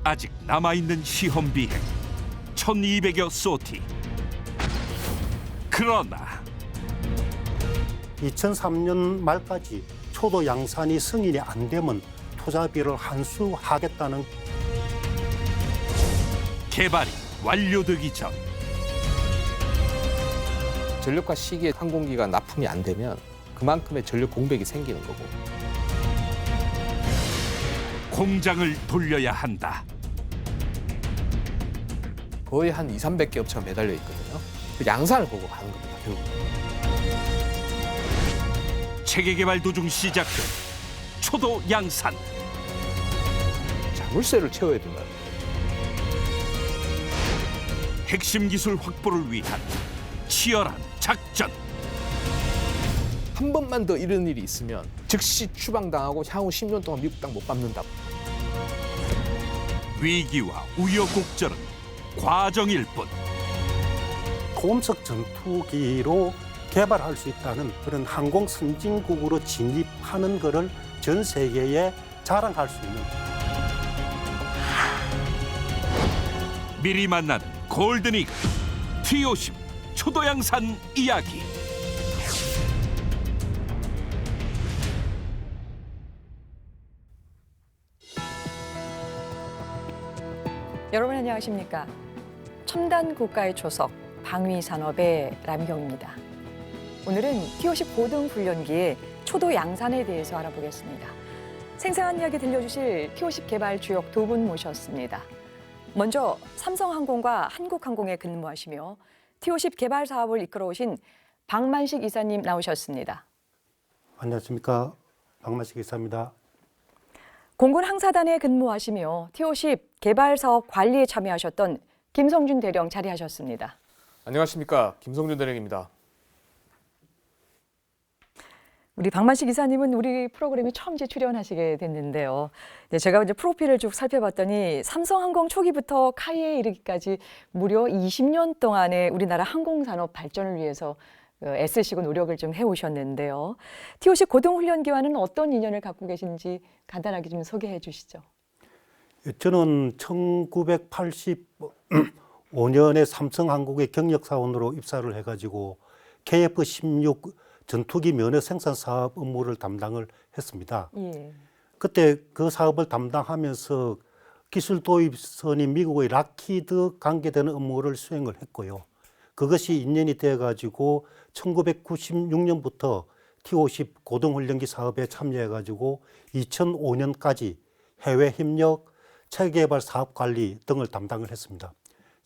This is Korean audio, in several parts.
아직 남아있는 시험 비행 1200여 소티. 그러나 2003년 말까지 초도 양산이 승인이 안 되면 투자비를 환수하겠다는 개발이 완료되기 전 전력화 시기에 항공기가 납품이 안 되면 그만큼의 전력 공백이 생기는 거고. 공장을 돌려야 한다. 거의 한 200~300개 업체가 매달려 있거든요. 그 양산을 보고 가는 겁니다, 결국. 체계 개발 도중 시작된 초도 양산. 자물쇠를 채워야 된다. 핵심 기술 확보를 위한 치열한 작전. 한 번만 더 이런 일이 있으면 즉시 추방당하고 향후 10년 동안 미국 땅 못 밟는다. 위기와 우여곡절은 과정일 뿐. 고음속 전투기로 개발할 수 있다는 그런 항공 선진국으로 진입하는 것을 전 세계에 자랑할 수 있는 미리 만나는 골든이글 T-50 초도양산 이야기. 여러분 안녕하십니까? 첨단 국가의 초석, 방위산업의 남경입니다. 오늘은 T-50 고등훈련기의 초도 양산에 대해서 알아보겠습니다. 생생한 이야기 들려주실 T-50 개발 주역 두 분 모셨습니다. 먼저 삼성항공과 한국항공에 근무하시며 T-50 개발 사업을 이끌어오신 박만식 이사님 나오셨습니다. 안녕하십니까, 박만식 이사입니다. 공군 항사단에 근무하시며 T-50 개발 사업 관리에 참여하셨던 김성준 대령 자리하셨습니다. 안녕하십니까, 김성준 대령입니다. 우리 박만식 이사님은 우리 프로그램에 처음 이제 출연하시게 됐는데요. 제가 이제 프로필을 쭉 살펴봤더니 삼성항공 초기부터 카이에 이르기까지 무려 20년 동안의 우리나라 항공산업 발전을 위해서 애쓰시고 노력을 좀 해오셨는데요. T-50 고등훈련기와는 어떤 인연을 갖고 계신지 간단하게 좀 소개해 주시죠. 저는 1985년에 삼성항공의 경력사원으로 입사를 해가지고 KF-16 전투기 면허 생산 사업 업무를 담당을 했습니다. 예. 그때 그 사업을 담당하면서 기술 도입선인 미국의 락히드 관계되는 업무를 수행을 했고요. 그것이 인연이 돼가지고 1996년부터 T-50 고등훈련기 사업에 참여해가지고 2005년까지 해외 협력, 체계개발 사업 관리 등을 담당을 했습니다.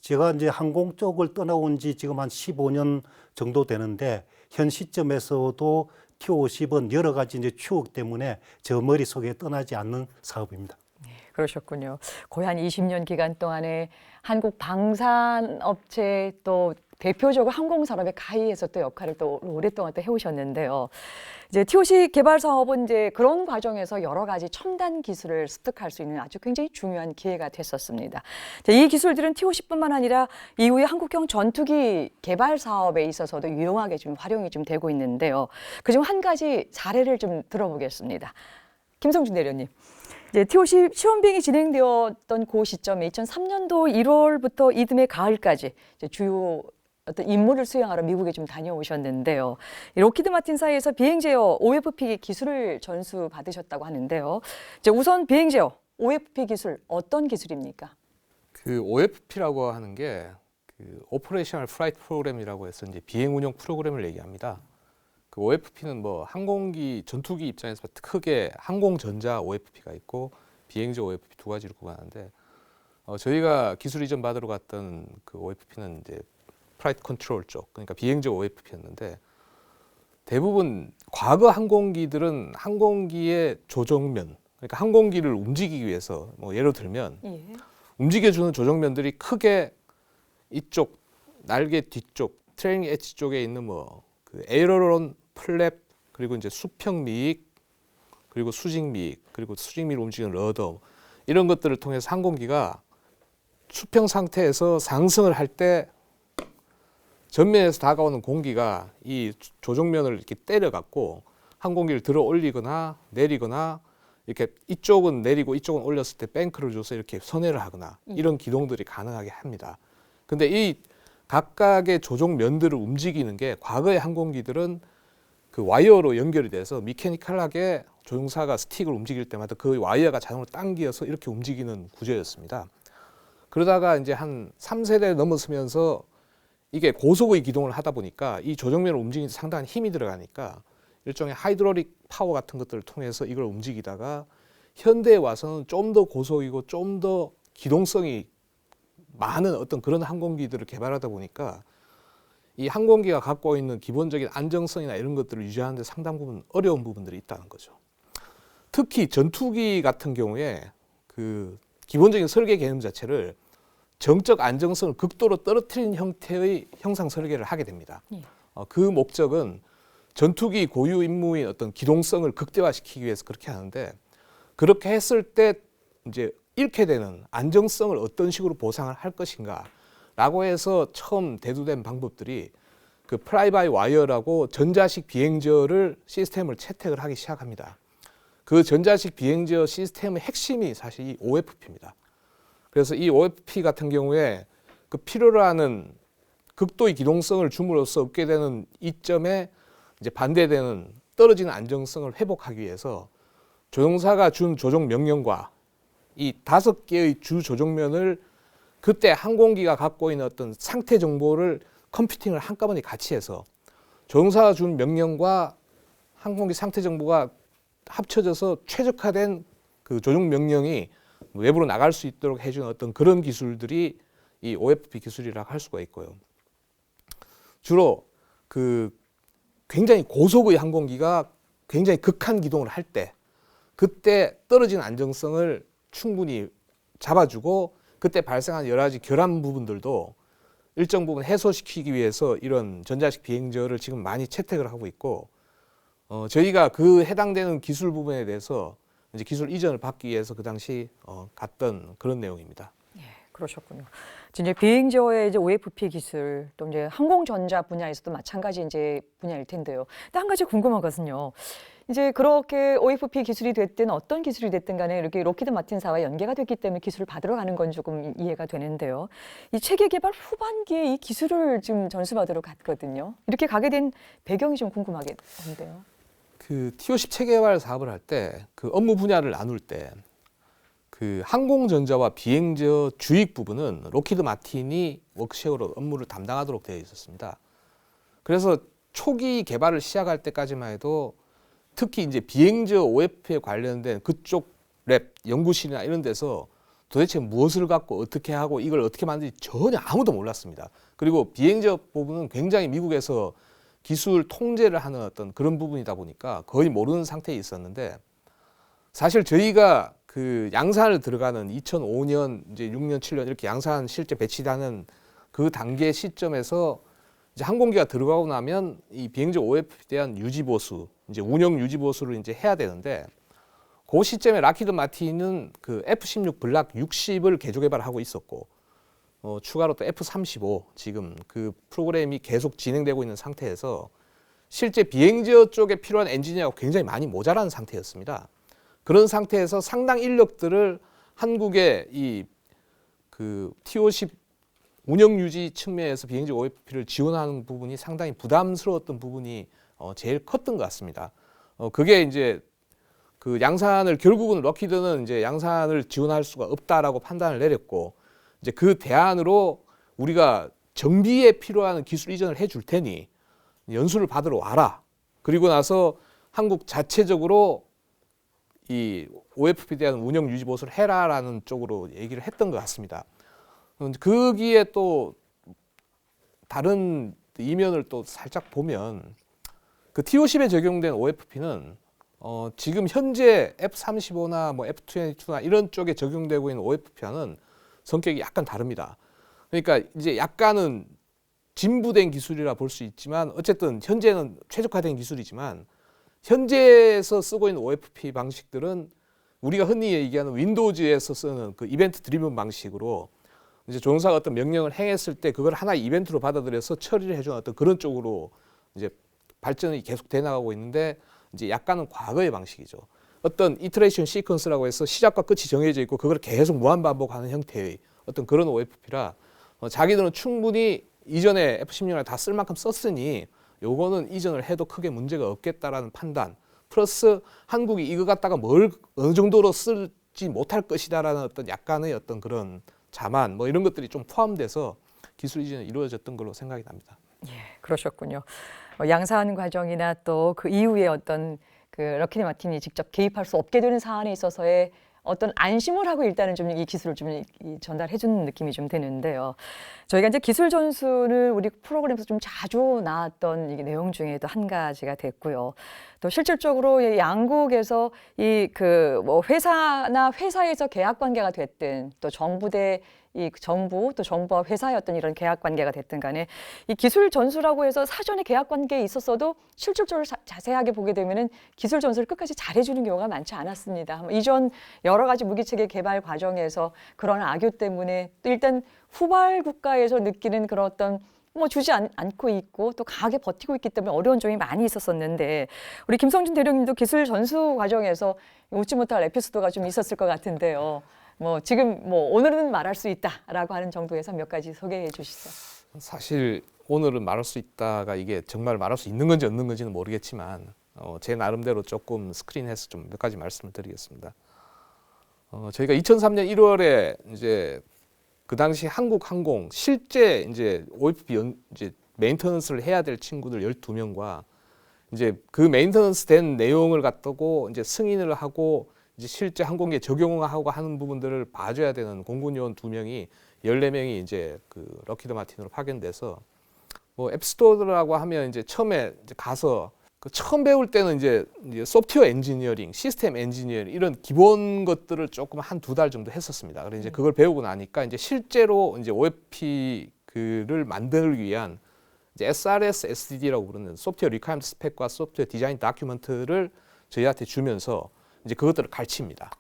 제가 이제 항공 쪽을 떠나온 지 지금 한 15년 정도 되는데 현 시점에서도 T-50은 여러 가지 이제 추억 때문에 저 머릿속에 떠나지 않는 사업입니다. 그러셨군요. 거의 한 20년 기간 동안에 한국 방산업체 또 대표적으로 항공산업의 가히에서 또 역할을 또 오랫동안 또 해오셨는데요. 이제 T-50 개발 사업은 이제 그런 과정에서 여러 가지 첨단 기술을 습득할 수 있는 아주 굉장히 중요한 기회가 됐었습니다. 이 기술들은 T-50뿐만 아니라 이후에 한국형 전투기 개발 사업에 있어서도 유용하게 좀 활용이 좀 되고 있는데요. 그중 한 가지 사례를 좀 들어보겠습니다. 김성준 대령님. 이제 T-50 시험 비행이 진행되었던 그 시점에 2003년도 1월부터 이듬해 가을까지 이제 주요 어떤 임무를 수행하러 미국에 좀 다녀오셨는데요. 로키드 마틴사에서 비행 제어 OFP 기술을 전수 받으셨다고 하는데요. 이제 우선 비행 제어 OFP 기술 어떤 기술입니까? 그 OFP라고 하는 게 그 오퍼레이셔널 플라이트 프로그램이라고 해서 이제 비행 운영 프로그램을 얘기합니다. 그 OFP는 뭐 항공기, 전투기 입장에서 크게 항공전자 OFP가 있고 비행제 OFP 두 가지로 구분하는데 저희가 기술 이전 받으러 갔던 그 OFP는 이제 플라이트 컨트롤 쪽, 그러니까 비행제 OFP였는데 대부분 과거 항공기들은 항공기의 조정면, 그러니까 항공기를 움직이기 위해서 뭐 예를 들면 움직여주는 조정면들이 크게 이쪽 날개 뒤쪽 트레이닝 엣지 쪽에 있는 뭐 그 에이러론 플랩 그리고 이제 수평 미익 그리고 수직 미익 그리고 수직 미익을 움직이는 러더 이런 것들을 통해서 항공기가 수평 상태에서 상승을 할 때 전면에서 다가오는 공기가 이 조정면을 이렇게 때려갖고 항공기를 들어 올리거나 내리거나 이렇게 이쪽은 내리고 이쪽은 올렸을 때 뱅크를 줘서 이렇게 선회를 하거나 이런 기동들이 가능하게 합니다. 근데 이 각각의 조종면들을 움직이는 게 과거의 항공기들은 그 와이어로 연결이 돼서 미케니컬하게 조종사가 스틱을 움직일 때마다 그 와이어가 자동으로 당겨서 이렇게 움직이는 구조였습니다. 그러다가 이제 한 3세대 넘어서면서 이게 고속의 기동을 하다 보니까 이 조종면을 움직이는데 상당한 힘이 들어가니까 일종의 하이드롤릭 파워 같은 것들을 통해서 이걸 움직이다가 현대에 와서는 좀 더 고속이고 좀 더 기동성이 많은 어떤 그런 항공기들을 개발하다 보니까 이 항공기가 갖고 있는 기본적인 안정성이나 이런 것들을 유지하는 데 상당 부분 어려운 부분들이 있다는 거죠. 특히 전투기 같은 경우에 그 기본적인 설계 개념 자체를 정적 안정성을 극도로 떨어뜨리는 형태의 형상 설계를 하게 됩니다. 그 목적은 전투기 고유 임무인 어떤 기동성을 극대화시키기 위해서 그렇게 하는데 그렇게 했을 때 이제 잃게 되는 안정성을 어떤 식으로 보상을 할 것인가라고 해서 처음 대두된 방법들이 그 플라이 바이 와이어라고 전자식 비행저를 시스템을 채택을 하기 시작합니다. 그 전자식 비행저 시스템의 핵심이 사실 이 OFP입니다. 그래서 이 OFP 같은 경우에 그 필요로 하는 극도의 기동성을 줌으로써 얻게 되는 이점에 이제 반대되는 떨어지는 안정성을 회복하기 위해서 조종사가 준 조종 명령과 이 5개의 주 조종면을 그때 항공기가 갖고 있는 어떤 상태 정보를 컴퓨팅을 한꺼번에 같이 해서 조종사가 준 명령과 항공기 상태 정보가 합쳐져서 최적화된 그 조종 명령이 외부로 나갈 수 있도록 해주는 어떤 그런 기술들이 이 OFP 기술이라고 할 수가 있고요. 주로 그 굉장히 고속의 항공기가 굉장히 극한 기동을 할 때 그때 떨어지는 안정성을 충분히 잡아주고 그때 발생한 여러 가지 결함 부분들도 일정 부분 해소시키기 위해서 이런 전자식 비행저를 지금 많이 채택을 하고 있고 저희가 그 해당되는 기술 부분에 대해서 이제 기술 이전을 받기 위해서 그 당시 갔던 그런 내용입니다. 예, 그러셨군요. 이제 비행저의 이제 OFP 기술 또 이제 항공전자 분야에서도 마찬가지 이제 분야일 텐데요. 근데 한 가지 궁금한 것은요. 이제 그렇게 OFP 기술이 됐든 어떤 기술이 됐든 간에 이렇게 로키드 마틴사와 연계가 됐기 때문에 기술을 받으러 가는 건 조금 이해가 되는데요. 이 체계 개발 후반기에 이 기술을 지금 전수받으러 갔거든요. 이렇게 가게 된 배경이 좀 궁금하게 한데요. 그 TO10 체계개발 사업을 할 때 그 업무 분야를 나눌 때 그 항공전자와 비행저 주익 부분은 로키드 마틴이 워크쉐어로 업무를 담당하도록 되어 있었습니다. 그래서 초기 개발을 시작할 때까지만 해도 특히 이제 비행저 OFP에 관련된 그쪽 랩 연구실이나 이런 데서 도대체 무엇을 갖고 어떻게 하고 이걸 어떻게 만드는지 전혀 아무도 몰랐습니다. 그리고 비행저 부분은 굉장히 미국에서 기술 통제를 하는 어떤 그런 부분이다 보니까 거의 모르는 상태에 있었는데 사실 저희가 그 양산을 들어가는 2005년, 이제 6년, 7년 이렇게 양산 실제 배치되는 그 단계 시점에서 이제 항공기가 들어가고 나면 이 비행저 OFP에 대한 유지 보수, 이제 운영 유지 보수를 이제 해야 되는데 그 시점에 락히드 마틴은 그 F-16 블락 60을 개조 개발하고 있었고 추가로 또 F-35 지금 그 프로그램이 계속 진행되고 있는 상태에서 실제 비행저 쪽에 필요한 엔지니어가 굉장히 많이 모자란 상태였습니다. 그런 상태에서 상당 인력들을 한국의 이 그 TO10 운영 유지 측면에서 비행저 OFP를 지원하는 부분이 상당히 부담스러웠던 부분이 제일 컸던 것 같습니다. 그게 이제 그 양산을 결국은 럭히드는 이제 양산을 지원할 수가 없다라고 판단을 내렸고 이제 그 대안으로 우리가 정비에 필요한 기술 이전을 해줄 테니 연수를 받으러 와라. 그리고 나서 한국 자체적으로 이 OFP에 대한 운영 유지 보수를 해라라는 쪽으로 얘기를 했던 것 같습니다. 거기에 또 다른 이면을 또 살짝 보면 그 TO10에 적용된 OFP는 지금 현재 F-35나 뭐 F-22나 이런 쪽에 적용되고 있는 OFP와는 성격이 약간 다릅니다. 그러니까 이제 약간은 진부된 기술이라 볼 수 있지만 어쨌든 현재는 최적화된 기술이지만 현재에서 쓰고 있는 OFP 방식들은 우리가 흔히 얘기하는 윈도우즈에서 쓰는 그 이벤트 드리븐 방식으로 이제 조종사가 어떤 명령을 행했을 때 그걸 하나의 이벤트로 받아들여서 처리를 해주는 어떤 그런 쪽으로 이제 발전이 계속 돼 나가고 있는데 이제 약간은 과거의 방식이죠. 어떤 이터레이션 시퀀스라고 해서 시작과 끝이 정해져 있고 그걸 계속 무한 반복하는 형태의 어떤 그런 OFP라 자기들은 충분히 이전에 F-16을 다 쓸 만큼 썼으니 요거는 이전을 해도 크게 문제가 없겠다라는 판단 플러스 한국이 이거 갖다가 뭘 어느 정도로 쓸지 못할 것이다라는 어떤 약간의 어떤 그런 자만 뭐 이런 것들이 좀 포함돼서 기술 이전이 이루어졌던 걸로 생각이 납니다. 예, 그러셨군요. 양산 과정이나 또 그 이후에 어떤 그 럭키드 마틴이 직접 개입할 수 없게 되는 사안에 있어서의 어떤 안심을 하고 일단은 좀 이 기술을 좀 전달해 주는 느낌이 좀 드는데요. 저희가 이제 기술 전수를 우리 프로그램에서 좀 자주 나왔던 이 내용 중에도 한 가지가 됐고요. 또 실질적으로 이 양국에서 이 그 뭐 회사나 회사에서 계약 관계가 됐든 또 이 정부 또 정부와 회사의 어떤 이런 계약 관계가 됐든 간에 이 기술 전수라고 해서 사전에 계약 관계에 있었어도 실질적으로 자세하게 보게 되면은 기술 전수를 끝까지 잘해주는 경우가 많지 않았습니다. 이전 여러 가지 무기체계 개발 과정에서 그런 악유 때문에 또 일단 후발 국가에서 느끼는 그런 어떤 뭐 주지 않고 있고 또 강하게 버티고 있기 때문에 어려운 점이 많이 있었었는데 우리 김성준 대령님도 기술 전수 과정에서 웃지 못할 에피소드가 좀 있었을 것 같은데요. 뭐 지금 뭐 오늘은 말할 수 있다라고 하는 정도에서 몇 가지 소개해 주시죠. 사실 오늘은 말할 수 있다가 이게 정말 말할 수 있는 건지 없는 건지는 모르겠지만 제 나름대로 조금 스크린해서 좀 몇 가지 말씀을 드리겠습니다. 저희가 2003년 1월에 이제 그 당시 한국항공 실제 이제 OFP 이제 메인터넌스를 해야 될 친구들 12명과 이제 그 메인터넌스 된 내용을 갖다고 이제 승인을 하고 이제 실제 항공기에 적용하고 하는 부분들을 봐줘야 되는 공군 요원 2명이 14명이 이제 그 럭키드 마틴으로 파견돼서 뭐 앱스토어라고 하면 이제 처음에 이제 가서 그 처음 배울 때는 이제 소프트웨어 엔지니어링, 시스템 엔지니어링 이런 기본 것들을 조금 한 2달 정도 했었습니다. 그래서 이제 그걸 배우고 나니까 이제 실제로 이제 OFP를 만들기 위한 이제 SRS, SDD라고 부르는 소프트웨어 리퀘어먼트 스펙과 소프트웨어 디자인 다큐멘트를 저희한테 주면서 이제 그것들을 가르칩니다.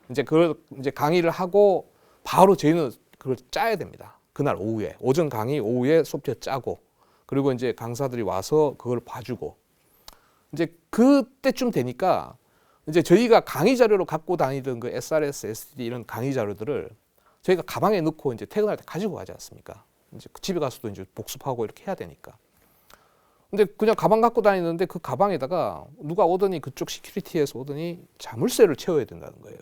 이제 그걸 이제 강의를 하고 바로 저희는 그걸 짜야 됩니다. 그날 오후에 오전 강의, 오후에 소프트웨어 짜고 그리고 이제 강사들이 와서 그걸 봐주고 이제 그때쯤 되니까 이제 저희가 강의 자료로 갖고 다니던 그 SRS, SDD 이런 강의 자료들을 저희가 가방에 넣고 이제 퇴근할 때 가지고 가지 않습니까? 이제 집에 가서도 이제 복습하고 이렇게 해야 되니까. 근데 그냥 가방 갖고 다니는데 그 가방에다가 누가 오더니 그쪽 시큐리티에서 오더니 자물쇠를 채워야 된다는 거예요.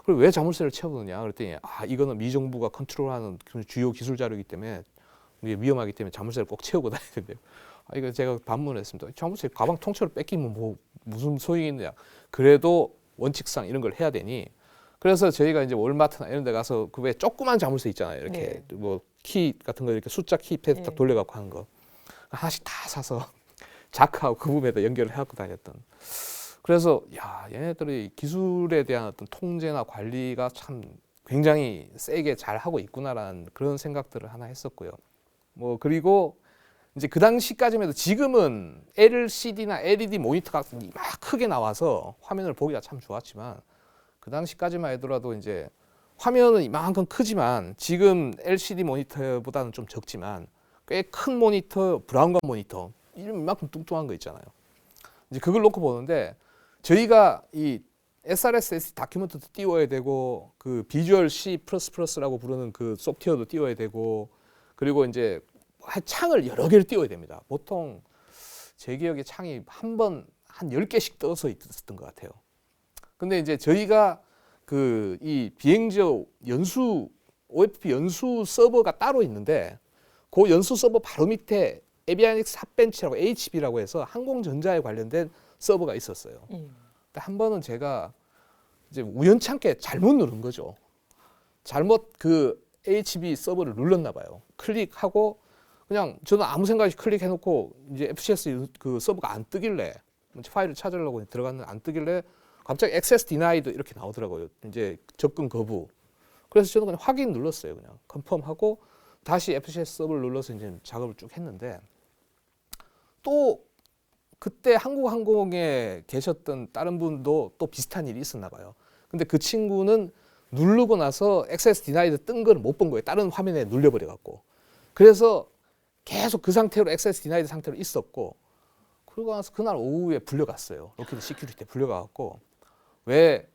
그리고 왜 자물쇠를 채우느냐 그랬더니 이거는 미 정부가 컨트롤하는 주요 기술 자료이기 때문에 이게 위험하기 때문에 자물쇠를 꼭 채우고 다녀야 된대요. 이거 제가 반문했습니다. 자물쇠 가방 통째로 뺏기면 뭐 무슨 소용이 있느냐. 그래도 원칙상 이런 걸 해야 되니 그래서 저희가 이제 월마트나 이런 데 가서 그 왜 조그만 자물쇠 있잖아요. 이렇게 네. 뭐 키 같은 거 이렇게 숫자 키패드 딱 돌려갖고 하는 거. 하나씩 다 사서 자크하고 그 부분에다 연결을 해갖고 다녔던. 그래서 얘네들이 기술에 대한 어떤 통제나 관리가 참 굉장히 세게 잘 하고 있구나라는 그런 생각들을 하나 했었고요. 뭐 그리고 이제 그 당시까지만 해도 지금은 LCD나 LED 모니터가 막 크게 나와서 화면을 보기가 참 좋았지만 그 당시까지만 하더라도 이제 화면은 이만큼 크지만 지금 LCD 모니터보다는 좀 적지만 꽤 큰 모니터, 브라운관 모니터 이만큼 뚱뚱한 거 있잖아요. 이제 그걸 놓고 보는데 저희가 이 SRS, SD 다큐멘트도 띄워야 되고 그 비주얼 C++라고 부르는 그 소프트웨어도 띄워야 되고 그리고 이제 창을 여러 개를 띄워야 됩니다. 보통 제 기억에 창이 한 10개씩 떠서 있었던 것 같아요. 근데 이제 저희가 그 이 비행저 연수 OFP 연수 서버가 따로 있는데 그 연수 서버 바로 밑에 에비아닉스 핫벤치라고 HB라고 해서 항공전자에 관련된 서버가 있었어요. 근데 한 번은 제가 이제 우연찮게 잘못 누른 거죠. 잘못 그 HB 서버를 눌렀나 봐요. 클릭하고 그냥 저는 아무 생각 없이 클릭해놓고 이제 FCS 그 서버가 안 뜨길래 파일을 찾으려고 들어갔는데 안 뜨길래 갑자기 access denied 이렇게 나오더라고요. 이제 접근 거부. 그래서 저는 그냥 확인 눌렀어요. 그냥 컨펌하고 다시 FCS 서버를 눌러서 이제 작업을 쭉 했는데 또 그때 한국항공에 계셨던 다른 분도 또 비슷한 일이 있었나 봐요. 근데 그 친구는 누르고 나서 access denied 뜬 걸 못 본 거예요. 다른 화면에 눌려버려 갖고. 그래서 계속 그 상태로 access denied 상태로 있었고 그러고 나서 그날 오후에 불려갔어요. 럭키드 시큐리티에 불려가갖고 왜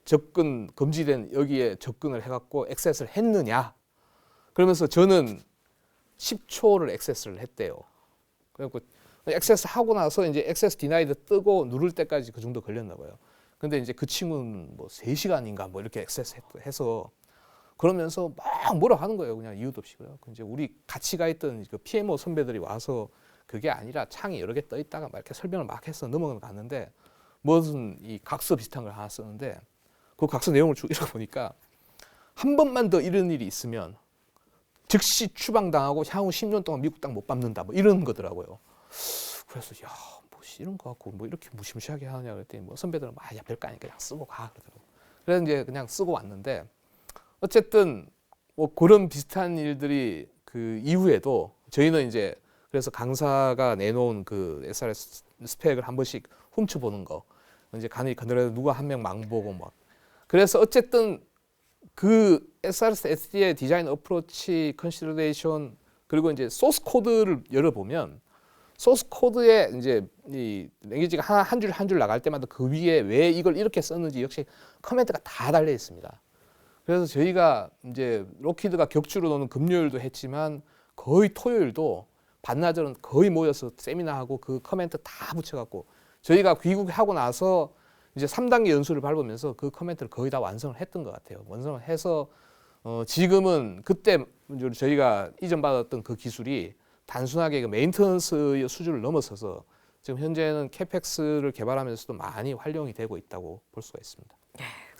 접근 금지된 여기에 접근을 해갖고 액세스를 했느냐? 그러면서 저는 10초를 액세스를 했대요. 그래갖고 액세스 하고 나서 이제 액세스 디나이드 뜨고 누를 때까지 그 정도 걸렸나 봐요. 근데 이제 그 친구는 뭐 3시간인가 뭐 이렇게 액세스 해서 그러면서 막 뭐라 하는 거예요. 그냥 이유도 없이고요. 이제 우리 같이 가 있던 그 PMO 선배들이 와서 그게 아니라 창이 여러 개 떠 있다가 막 이렇게 설명을 막 해서 넘어갔는데 무슨 이 각서 비슷한 걸 하나 쓰는데 그 각서 내용을 쭉 읽어보니까 한 번만 더 이런 일이 있으면 즉시 추방당하고 향후 10년 동안 미국 땅 못 밟는다 뭐 이런 거더라고요. 그래서 야, 뭐 이런 거 갖고 뭐 이렇게 무시무시하게 하냐 그랬더니 뭐 선배들은 야 별거 아니까 그냥 쓰고 가 그러더라고요. 그래서 이제 그냥 쓰고 왔는데 어쨌든 뭐 그런 비슷한 일들이 그 이후에도 저희는 이제 그래서 강사가 내놓은 그 SRS 스펙을 한 번씩 훔쳐보는 거 이제 간이 그늘에 누가 한 명 망보고 막 그래서 어쨌든 그 SRS SD의 디자인 어프로치 컨시더레이션 그리고 이제 소스 코드를 열어보면 소스 코드에 이제 이 랭귀지가 한 줄 한 줄 나갈 때마다 그 위에 왜 이걸 이렇게 썼는지 역시 커멘트가 다 달려 있습니다. 그래서 저희가 이제 록히드가 격주로 노는 금요일도 했지만 거의 토요일도 반나절은 거의 모여서 세미나하고 그 커멘트 다 붙여갖고 저희가 귀국하고 나서 이제 3단계 연수를 밟으면서 그 커멘트를 거의 다 완성을 했던 것 같아요. 완성을 해서 지금은 그때 저희가 이전 받았던 그 기술이 단순하게 그 메인터넌스의 수준을 넘어서서 지금 현재는 캐펙스를 개발하면서도 많이 활용이 되고 있다고 볼 수가 있습니다.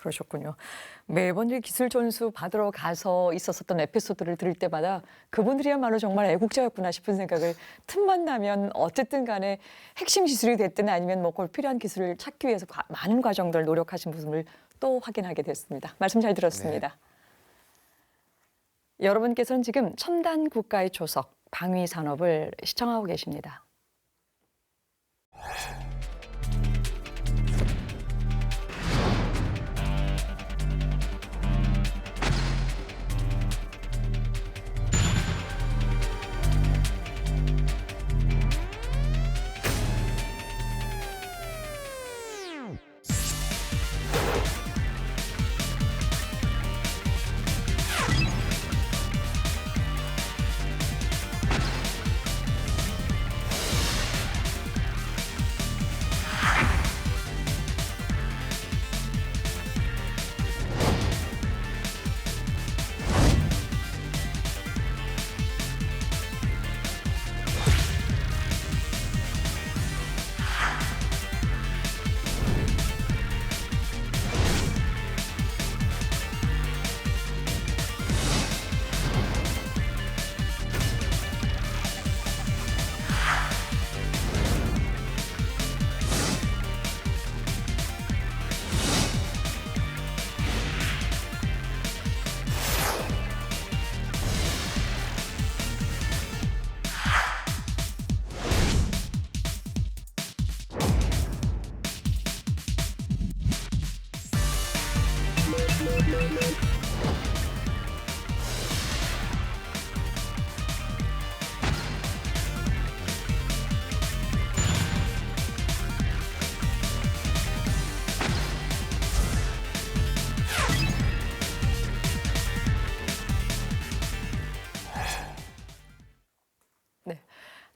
그러셨군요. 매번 이 기술 전수 받으러 가서 있었던 에피소드를 들을 때마다 그분들이야말로 정말 애국자였구나 싶은 생각을 틈만 나면 어쨌든 간에 핵심 기술이 됐든 아니면 뭐 꼭 필요한 기술을 찾기 위해서 많은 과정들을 노력하신 모습을 또 확인하게 됐습니다. 말씀 잘 들었습니다. 네. 여러분께서는 지금 첨단 국가의 초석, 방위 산업을 시청하고 계십니다.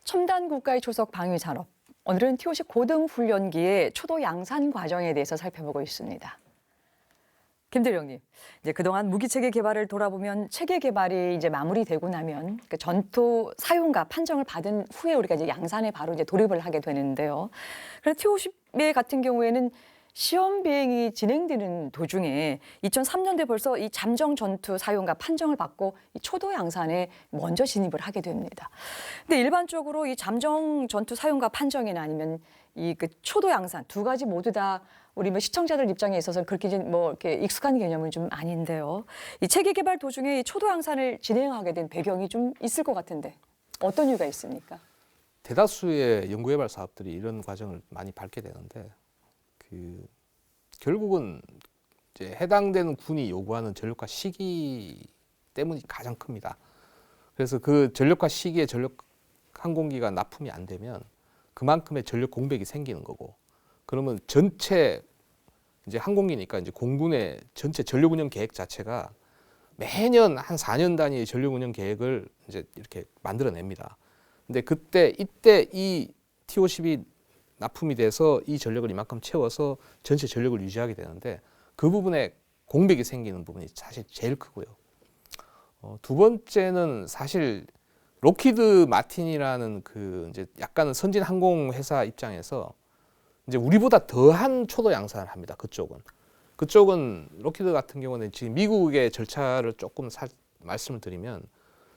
첨단 국가의 초석 방위 산업. 오늘은 TOC 고등훈련기의 초도 양산 과정에 대해서 살펴보고 있습니다. 김대령님, 이제 그동안 무기 체계 개발을 돌아보면 체계 개발이 이제 마무리되고 나면 그 전투 사용과 판정을 받은 후에 우리가 이제 양산에 바로 이제 돌입을 하게 되는데요. 그래서 TOC 같은 경우에는 시험 비행이 진행되는 도중에 2003년도에 벌써 이 잠정 전투 사용과 판정을 받고 이 초도 양산에 먼저 진입을 하게 됩니다. 근데 일반적으로 이 잠정 전투 사용과 판정이나 아니면 이 그 초도 양산 두 가지 모두 다 우리 뭐 시청자들 입장에 있어서 그렇게 뭐 이렇게 익숙한 개념은 좀 아닌데요. 이 체계 개발 도중에 이 초도 양산을 진행하게 된 배경이 좀 있을 것 같은데 어떤 이유가 있습니까? 대다수의 연구개발 사업들이 이런 과정을 많이 밟게 되는데 결국은 이제 해당되는 군이 요구하는 전력화 시기 때문이 가장 큽니다. 그래서 그 전력화 시기에 전력 항공기가 납품이 안 되면 그만큼의 전력 공백이 생기는 거고, 그러면 전체 이제 항공기니까 이제 공군의 전체 전력 운영 계획 자체가 매년 한 4년 단위의 전력 운영 계획을 이제 이렇게 만들어냅니다. 근데 이때 이 T-50이 납품이 돼서 이 전력을 이만큼 채워서 전체 전력을 유지하게 되는데 그 부분에 공백이 생기는 부분이 사실 제일 크고요. 두 번째는 사실 록히드 마틴이라는 그 이제 약간은 선진 항공 회사 입장에서 이제 우리보다 더한 초도 양산을 합니다. 그쪽은 록히드 같은 경우는 지금 미국의 절차를 조금 말씀을 드리면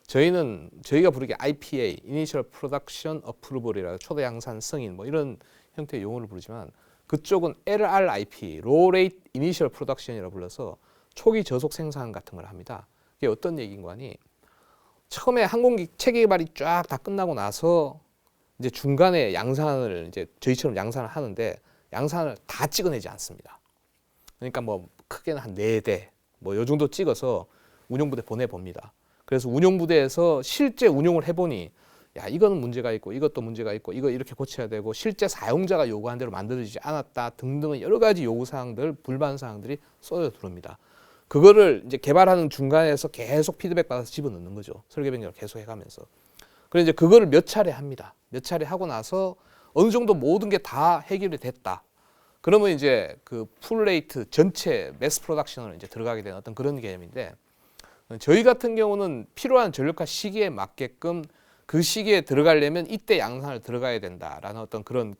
저희가 부르기 IPA, Initial Production Approval이라 초도 양산 승인 뭐 이런 형태의 용어를 부르지만 그쪽은 LRIP, Low Rate Initial Production이라고 불러서 초기 저속 생산 같은 걸 합니다. 이게 어떤 얘기인가 하니 처음에 항공기 체계 개발이 쫙 다 끝나고 나서 이제 중간에 양산을 이제 저희처럼 양산을 하는데 양산을 다 찍어내지 않습니다. 그러니까 뭐 크게는 한 4대 뭐 요 정도 찍어서 운용부대 보내봅니다. 그래서 운용부대에서 실제 운용을 해보니 야 이거는 문제가 있고 이것도 문제가 있고 이거 이렇게 고쳐야 되고 실제 사용자가 요구한 대로 만들어지지 않았다 등등의 여러 가지 요구사항들 불만 사항들이 쏟아져 들어옵니다. 그거를 이제 개발하는 중간에서 계속 피드백 받아서 집어넣는 거죠. 설계 변경을 계속 해가면서. 그래서 이제 그거를 몇 차례 합니다. 몇 차례 하고 나서 어느 정도 모든 게 다 해결이 됐다. 그러면 이제 그 풀레이트 전체 매스 프로덕션으로 이제 들어가게 되는 어떤 그런 개념인데 저희 같은 경우는 필요한 전력화 시기에 맞게끔 그 시기에 들어가려면 이때 양산을 들어가야 된다라는 어떤 그런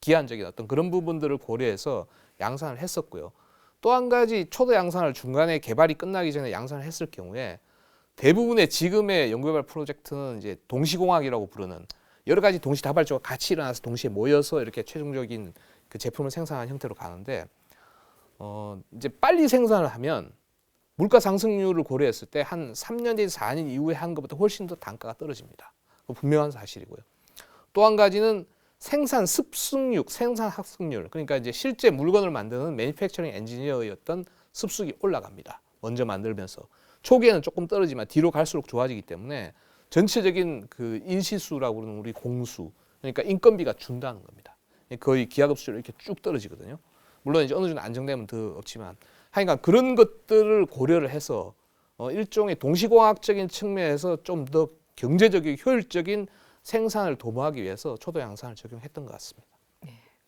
기한적인 어떤 그런 부분들을 고려해서 양산을 했었고요. 또 한 가지 초도 양산을 중간에 개발이 끝나기 전에 양산을 했을 경우에 대부분의 지금의 연구개발 프로젝트는 이제 동시공학이라고 부르는 여러 가지 동시다발적으로 같이 일어나서 동시에 모여서 이렇게 최종적인 그 제품을 생산하는 형태로 가는데 이제 빨리 생산을 하면 물가 상승률을 고려했을 때 한 3년 내지 4년 이후에 한 것보다 훨씬 더 단가가 떨어집니다. 분명한 사실이고요. 또 한 가지는 생산 습승률, 생산 학습률, 그러니까 이제 실제 물건을 만드는 매니팩처링 엔지니어의 어떤 습득이 올라갑니다. 먼저 만들면서 초기에는 조금 떨어지만 뒤로 갈수록 좋아지기 때문에 전체적인 그 인시수라고 그러는 우리 공수, 그러니까 인건비가 준다는 겁니다. 거의 기하급수로 이렇게 쭉 떨어지거든요. 물론 이제 어느 정도 안정되면 더 없지만, 하여간 그런 것들을 고려를 해서 일종의 동시공학적인 측면에서 좀 더 경제적인 효율적인 생산을 도모하기 위해서 초도 양산을 적용했던 것 같습니다.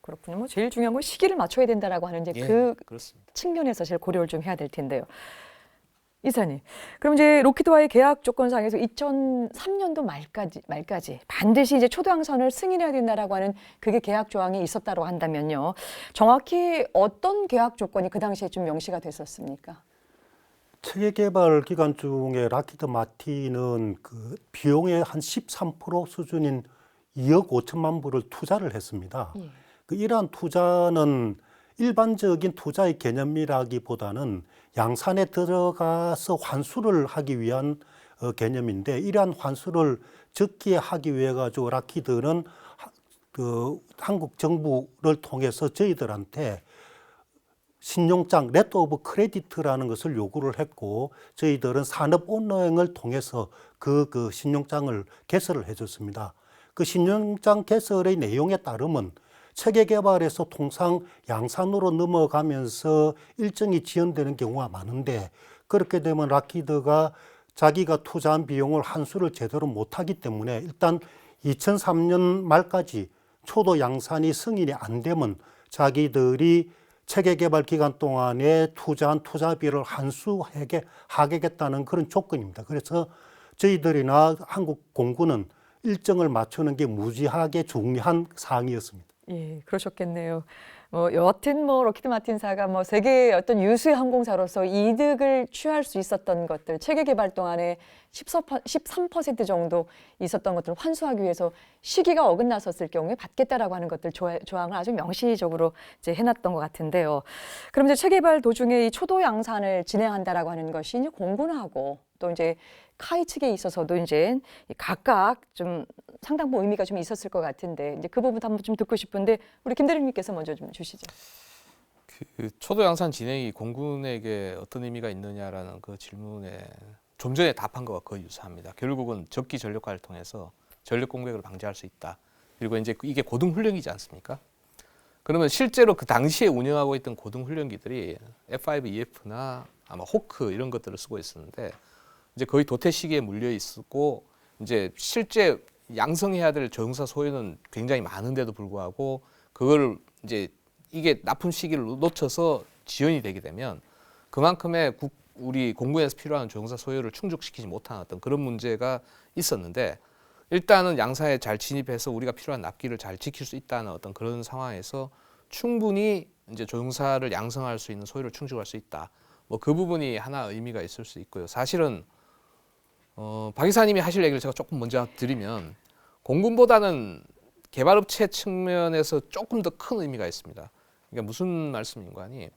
그렇군요. 뭐 제일 중요한 건 시기를 맞춰야 된다라고 하는 이제 그 그렇습니다. 측면에서 제일 고려를 좀 해야 될 텐데요. 이사님, 그럼 이제 록히드와의 계약 조건상에서 2003년도 말까지 반드시 이제 초도 양산을 승인해야 된다라고 하는 그게 계약 조항이 있었다고 한다면요. 정확히 어떤 계약 조건이 그 당시에 좀 명시가 됐었습니까? 체계 개발 기간 중에 락히드 마틴은 그 비용의 한 13% 수준인 2억 5천만 불을 투자를 했습니다. 그 이러한 투자는 일반적인 투자의 개념이라기보다는 양산에 들어가서 환수를 하기 위한 개념인데, 이러한 환수를 적기에 하기 위해 가지고 락히드는 그 한국 정부를 통해서 저희들한테 신용장, 레터 오브 크레디트라는 것을 요구를 했고, 저희들은 산업은행을 통해서 그 신용장을 개설을 해줬습니다. 그 신용장 개설의 내용에 따르면 체계 개발에서 통상 양산으로 넘어가면서 일정이 지연되는 경우가 많은데, 그렇게 되면 락히드가 자기가 투자한 비용을 환수를 제대로 못하기 때문에 일단 2003년 말까지 초도 양산이 승인이 안 되면 자기들이 체계 개발 기간 동안에 투자한 투자비를 환수하겠다는 그런 조건입니다. 그래서 저희들이나 한국 공군은 일정을 맞추는 게 무지하게 중요한 사항이었습니다. 예, 그러셨겠네요. 여하튼 록히드 마틴사가 세계의 어떤 유수의 항공사로서 이득을 취할 수 있었던 것들, 체계 개발 동안에 13% 정도 있었던 것들을 환수하기 위해서 시기가 어긋났었을 경우에 받겠다라고 하는 것들 조항을 아주 명시적으로 이제 해놨던 것 같은데요. 그럼 이제 체계 개발 도중에 이 초도 양산을 진행한다라고 하는 것이 이제 공군하고 또 이제 카이 측에 있어서도 이제 각각 좀 상당 부분 의미가 좀 있었을 것 같은데, 이제 그 부분도 한번 좀 듣고 싶은데 우리 김대리님께서 먼저 좀 주시죠. 그 초도 양산 진행이 공군에게 어떤 의미가 있느냐라는 그 질문에 좀 전에 답한 것과 거의 유사합니다. 결국은 적기 전력화를 통해서 전력 공백을 방지할 수 있다. 그리고 이제 이게 고등 훈련이지 않습니까? 그러면 실제로 그 당시에 운영하고 있던 고등훈련기들이 F5EF나 아마 호크 이런 것들을 쓰고 있었는데 이제 거의 도태 시기에 물려 있었고 이제 실제 양성해야 될 조종사 소요는 굉장히 많은데도 불구하고 그걸 이제 이게 납품 시기를 놓쳐서 지연이 되게 되면 그만큼의 우리 공군에서 필요한 조종사 소요를 충족시키지 못한 어떤 그런 문제가 있었는데 일단은 양사에 잘 진입해서 우리가 필요한 납기를 잘 지킬 수 있다는 어떤 그런 상황에서 충분히 이제 조종사를 양성할 수 있는 소요를 충족할 수 있다. 뭐 그 부분이 하나 의미가 있을 수 있고요. 사실은 박 이사님이 하실 얘기를 제가 조금 먼저 드리면 공군보다는 개발업체 측면에서 조금 더 큰 의미가 있습니다. 그러니까 무슨 말씀인가 하니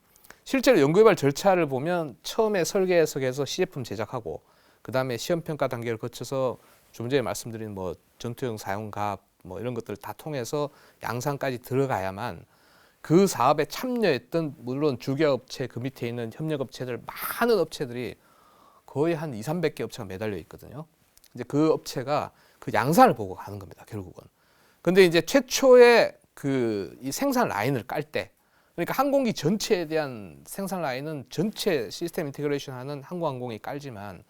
실제로 연구개발 절차를 보면 처음에 설계 해석해서 시제품 제작하고 그다음에 시험평가 단계를 거쳐서 좀 전에 말씀드린 뭐 전투용 사용갑 뭐 이런 것들을 다 통해서 양산까지 들어가야만 그 사업에 참여했던 물론 주계업체 그 밑에 있는 협력업체들 많은 업체들이 거의 한 200~300개 업체가 매달려 있거든요. 이제 그 업체가 그 양산을 보고 가는 겁니다. 결국은. 근데 이제 최초의 그 이 생산 라인을 깔 때 그러니까 항공기 전체에 대한 생산 라인은 전체 시스템 인테그레이션 하는 항공이 깔지만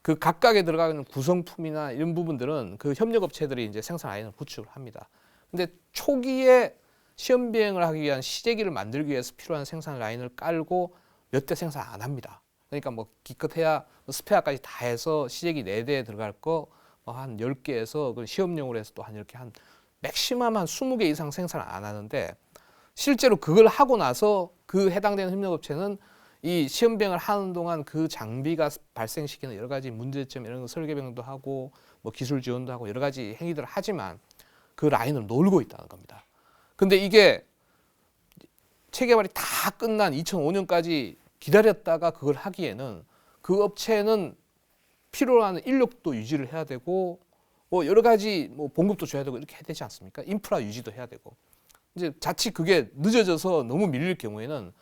그 각각에 들어가는 구성품이나 이런 부분들은 그 협력업체들이 이제 생산 라인을 구축을 합니다. 근데 초기에 시험 비행을 하기 위한 시제기를 만들기 위해서 필요한 생산 라인을 깔고 몇 대 생산 안 합니다. 그러니까 뭐 기껏해야 스페어까지 다 해서 시제기 4대에 들어갈 거 한 10개에서 그 시험용으로 해서 또 한 이렇게 한 맥시멈 한 20개 이상 생산을 안 하는데 실제로 그걸 하고 나서 그 해당되는 협력업체는 이 시험 비행을 하는 동안 그 장비가 발생시키는 여러 가지 문제점 이런 거 설계병도 하고 뭐 기술 지원도 하고 여러 가지 행위들을 하지만 그 라인을 놀고 있다는 겁니다. 근데 이게 체개발이 다 끝난 2005년까지 기다렸다가 그걸 하기에는 그 업체는 필요로 하는 인력도 유지를 해야 되고 뭐 여러 가지 뭐 봉급도 줘야 되고 이렇게 해야 되지 않습니까? 인프라 유지도 해야 되고 이제 자칫 그게 늦어져서 너무 밀릴 경우에는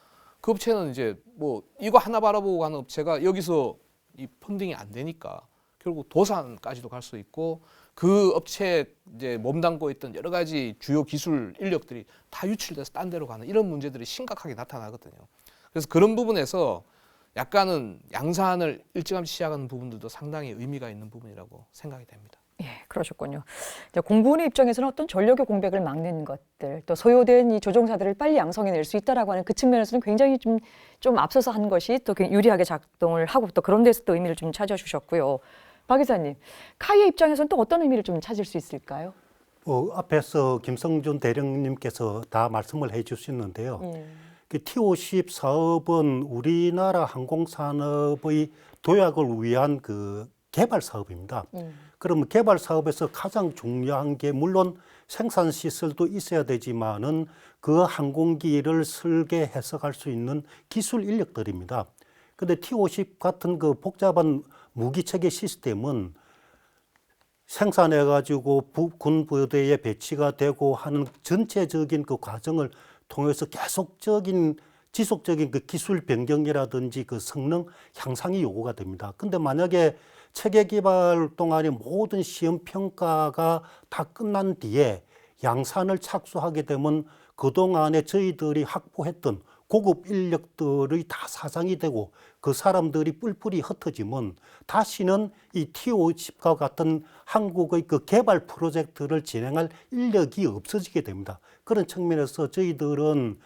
그 업체는 이제 뭐 이거 하나 바라보고 가는 업체가 여기서 이 펀딩이 안 되니까 결국 도산까지도 갈 수 있고 그 업체에 이제 몸담고 있던 여러 가지 주요 기술 인력들이 다 유출돼서 딴 데로 가는 이런 문제들이 심각하게 나타나거든요. 그래서 그런 부분에서 약간은 양산을 일찌감치 시작하는 부분들도 상당히 의미가 있는 부분이라고 생각이 됩니다. 예, 그러셨군요. 이제 공군의 입장에서는 어떤 전력의 공백을 막는 것들, 또 소요된 이 조종사들을 빨리 양성해낼 수 있다라고 하는 그 측면에서는 굉장히 좀 앞서서 한 것이 또 유리하게 작동을 하고 또 그런 데서 또 의미를 좀 찾아주셨고요. 박 이사님, 카이의 입장에서는 또 어떤 의미를 좀 찾을 수 있을까요? 앞에서 김성준 대령님께서 다 말씀을 해주셨는데요. 그 T-50 사업은 우리나라 항공산업의 도약을 위한 그 개발 사업입니다. 그러면 개발 사업에서 가장 중요한 게 물론 생산 시설도 있어야 되지만은 그 항공기를 설계 해석할 수 있는 기술 인력들입니다. 근데 T-50 같은 그 복잡한 무기 체계 시스템은 생산해 가지고 군 부대에 배치가 되고 하는 전체적인 그 과정을 통해서 지속적인 그 기술 변경이라든지 그 성능 향상이 요구가 됩니다. 근데 만약에 체계 개발 동안의 모든 시험 평가가 다 끝난 뒤에 양산을 착수하게 되면 그동안에 저희들이 확보했던 고급 인력들이 다 사장이 되고 그 사람들이 뿔뿔이 흩어지면 다시는 이 T-50과 같은 한국의 그 개발 프로젝트를 진행할 인력이 없어지게 됩니다. 그런 측면에서 저희들은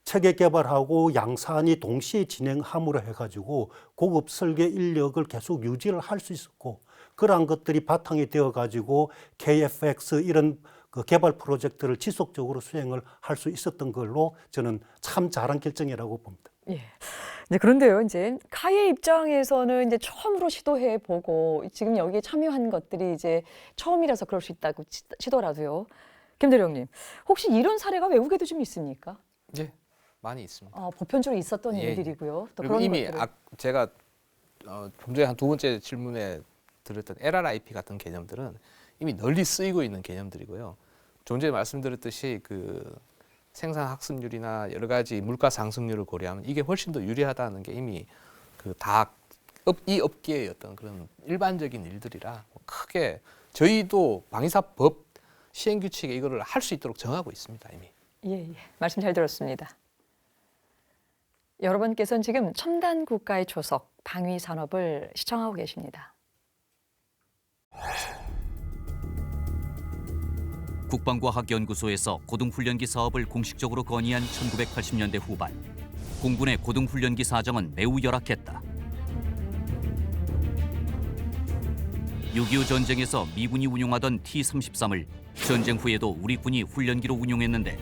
체계 개발하고 양산이 동시에 진행함으로 해가지고 고급 설계 인력을 계속 유지를 할 수 있었고 그러한 것들이 바탕이 되어가지고 KF-X 이런 그 개발 프로젝트를 지속적으로 수행을 할 수 있었던 걸로 저는 참 잘한 결정이라고 봅니다. 예. 네, 그런데요, 이제 카이의 입장에서는 이제 처음으로 시도해 보고 지금 여기에 참여한 것들이 이제 처음이라서 그럴 수 있다고 치더라도요. 김 대령님, 혹시 이런 사례가 외국에도 좀 있습니까? 예, 많이 있습니다. 보편적으로 있었던 예. 일들이고요. 또 그리고 그런 이미 것들을. 제가 좀 전에 한 두 번째 질문에 들었던 LRIP 같은 개념들은 이미 널리 쓰이고 있는 개념들이고요. 좀 전에 말씀드렸듯이 그 생산 학습률이나 여러 가지 물가 상승률을 고려하면 이게 훨씬 더 유리하다는 게 이미 그 이 업계의 어떤 그런 일반적인 일들이라 크게 저희도 방위사법 시행규칙에 이거를 할 수 있도록 정하고 있습니다 이미. 예, 예. 말씀 잘 들었습니다. 여러분께서는 지금 첨단 국가의 초석, 방위 산업을 시청하고 계십니다. 국방과학연구소에서 고등훈련기 사업을 공식적으로 건의한 1980년대 후반, 공군의 고등훈련기 사정은 매우 열악했다. 6.25 전쟁에서 미군이 운용하던 T-33을 전쟁 후에도 우리 군이 훈련기로 운용했는데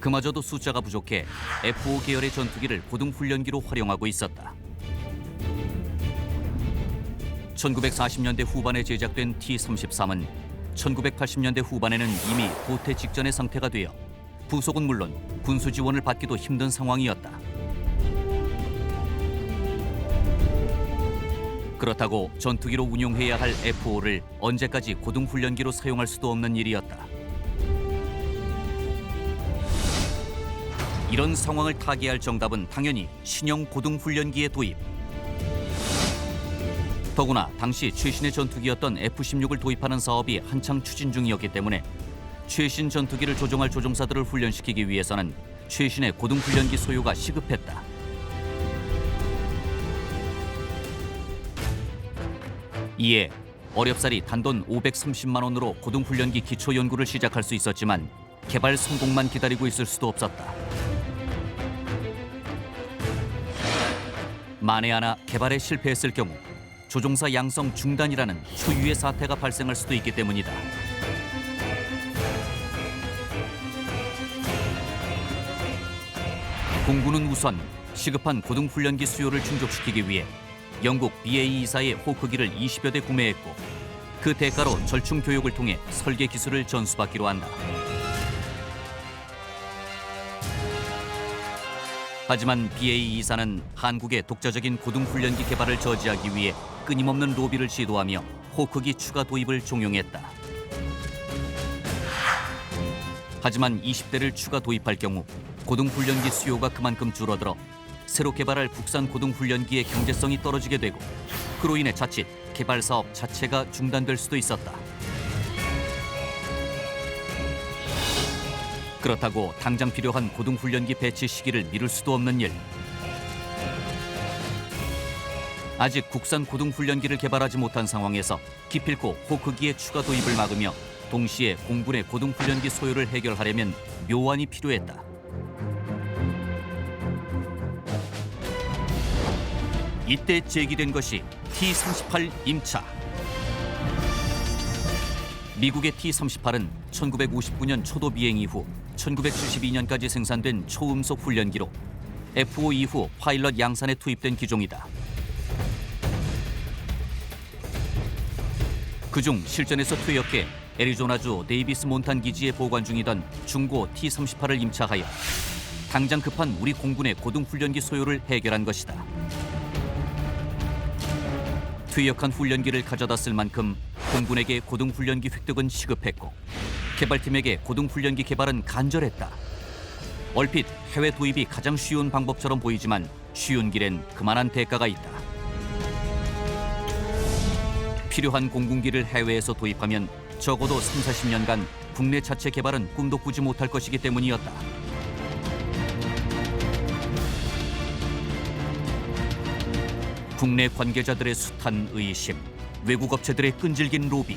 그마저도 숫자가 부족해 F-5 계열의 전투기를 고등훈련기로 활용하고 있었다. 1940년대 후반에 제작된 T-33은 1980년대 후반에는 이미 도태 직전의 상태가 되어 부속은 물론 군수 지원을 받기도 힘든 상황이었다. 그렇다고 전투기로 운용해야 할 F-5를 언제까지 고등훈련기로 사용할 수도 없는 일이었다. 이런 상황을 타개할 정답은 당연히 신형 고등훈련기의 도입. 더구나 당시 최신의 전투기였던 F-16을 도입하는 사업이 한창 추진 중이었기 때문에 최신 전투기를 조종할 조종사들을 훈련시키기 위해서는 최신의 고등훈련기 소유가 시급했다. 이에 어렵사리 단돈 530만 원으로 고등훈련기 기초 연구를 시작할 수 있었지만 개발 성공만 기다리고 있을 수도 없었다. 만에 하나 개발에 실패했을 경우 조종사 양성 중단이라는 초유의 사태가 발생할 수도 있기 때문이다. 공군은 우선 시급한 고등훈련기 수요를 충족시키기 위해 영국 BA-24의 호크기를 20여 대 구매했고 그 대가로 절충 교육을 통해 설계 기술을 전수받기로 한다. 하지만 BA-24는 한국의 독자적인 고등훈련기 개발을 저지하기 위해 끊임없는 로비를 시도하며 호크기 추가 도입을 종용했다. 하지만 20대를 추가 도입할 경우 고등훈련기 수요가 그만큼 줄어들어 새로 개발할 국산 고등훈련기의 경제성이 떨어지게 되고 그로 인해 자칫 개발 사업 자체가 중단될 수도 있었다. 그렇다고 당장 필요한 고등훈련기 배치 시기를 미룰 수도 없는 일. 아직 국산 고등훈련기를 개발하지 못한 상황에서 기필코 호크기의 추가 도입을 막으며 동시에 공군의 고등훈련기 소요를 해결하려면 묘안이 필요했다. 이때 제기된 것이 T-38 임차. 미국의 T-38은 1959년 초도 비행 이후 1972년까지 생산된 초음속 훈련기로 F-5 이후 파일럿 양산에 투입된 기종이다. 그중 실전에서 퇴역해 애리조나주 데이비스 몬탄 기지에 보관 중이던 중고 T-38을 임차하여 당장 급한 우리 공군의 고등훈련기 소요를 해결한 것이다. 퇴역한 훈련기를 가져다 쓸 만큼 공군에게 고등훈련기 획득은 시급했고 개발팀에게 고등훈련기 개발은 간절했다. 얼핏 해외 도입이 가장 쉬운 방법처럼 보이지만 쉬운 길엔 그만한 대가가 있다. 필요한 공군기를 해외에서 도입하면 적어도 30-40년간 국내 자체 개발은 꿈도 꾸지 못할 것이기 때문이었다. 국내 관계자들의 숱한 의심, 외국 업체들의 끈질긴 로비,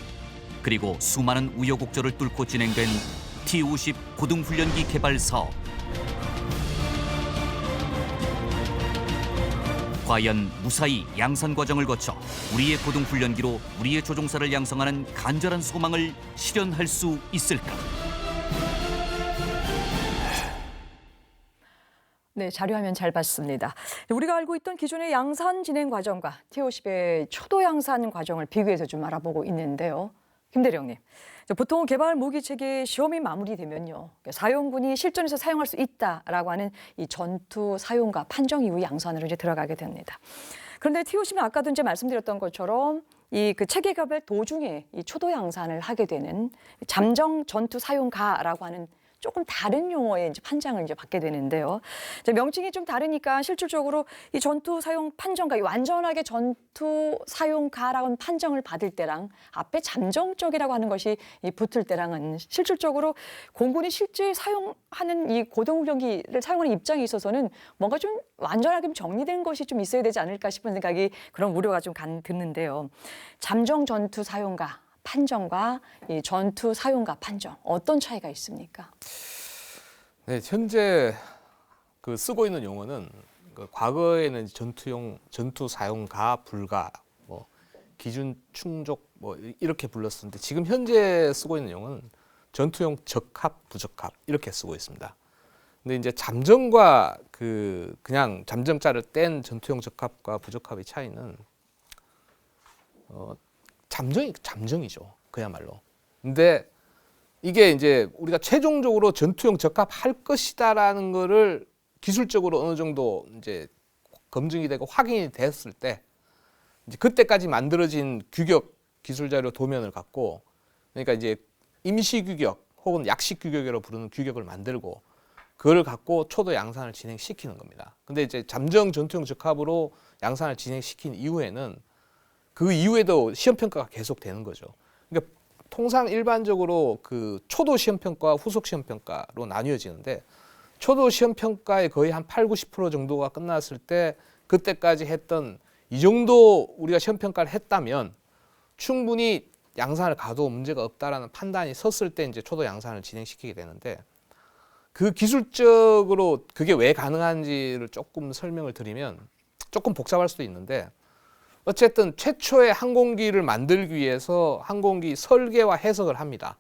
그리고 수많은 우여곡절을 뚫고 진행된 T-50 고등훈련기 개발 사업. 과연 무사히 양산 과정을 거쳐 우리의 고등훈련기로 우리의 조종사를 양성하는 간절한 소망을 실현할 수 있을까? 네, 자료화면 잘 봤습니다. 우리가 알고 있던 기존의 양산 진행 과정과 T-50의 초도 양산 과정을 비교해서 좀 알아보고 있는데요. 김 대령님, 보통 개발 무기 체계 시험이 마무리되면요, 사용군이 실전에서 사용할 수 있다라고 하는 이 전투 사용과 판정 이후 양산으로 이제 들어가게 됩니다. 그런데 T-50은 아까도 이제 말씀드렸던 것처럼 이 그 체계 개발 도중에 이 초도 양산을 하게 되는 잠정 전투 사용가라고 하는 조금 다른 용어의 이제 판정을 이제 받게 되는데요. 이제 명칭이 좀 다르니까 실질적으로 이 전투 사용 판정가, 이 완전하게 전투 사용가라는 판정을 받을 때랑 앞에 잠정적이라고 하는 것이 이 붙을 때랑은 실질적으로 공군이 실제 사용하는 이 고등훈련기를 사용하는 입장에 있어서는 뭔가 좀 완전하게 정리된 것이 좀 있어야 되지 않을까 싶은 생각이, 그런 우려가 좀 드는데요. 잠정 전투 사용가 판정과 이 전투 사용가 판정, 어떤 차이가 있습니까? 네, 현재 그 쓰고 있는 용어는 그 과거에는 전투 사용가 불가, 뭐 기준 충족 뭐 이렇게 불렀었는데, 지금 현재 쓰고 있는 용어는 전투용 적합 부적합 이렇게 쓰고 있습니다. 근데 이제 잠정과 그냥 잠정자를 뗀 전투용 적합과 부적합의 차이는 잠정이죠. 그야말로. 근데 이게 이제 우리가 최종적으로 전투용 적합할 것이다라는 거를 기술적으로 어느 정도 이제 검증이 되고 확인이 됐을 때, 이제 그때까지 만들어진 규격 기술 자료 도면을 갖고, 그러니까 이제 임시 규격 혹은 약식 규격이라고 부르는 규격을 만들고 그걸 갖고 초도 양산을 진행시키는 겁니다. 근데 이제 잠정 전투용 적합으로 양산을 진행시킨 이후에는 그 이후에도 시험평가가 계속되는 거죠. 그러니까 통상 일반적으로 그 초도 시험평가와 후속 시험평가로 나뉘어지는데, 초도 시험평가의 거의 한 80~90% 정도가 끝났을 때 그때까지 했던 이 정도 우리가 시험평가를 했다면 충분히 양산을 가도 문제가 없다라는 판단이 섰을 때 이제 초도 양산을 진행시키게 되는데, 그 기술적으로 그게 왜 가능한지를 조금 설명을 드리면 조금 복잡할 수도 있는데, 어쨌든 최초의 항공기를 만들기 위해서 항공기 설계와 해석을 합니다.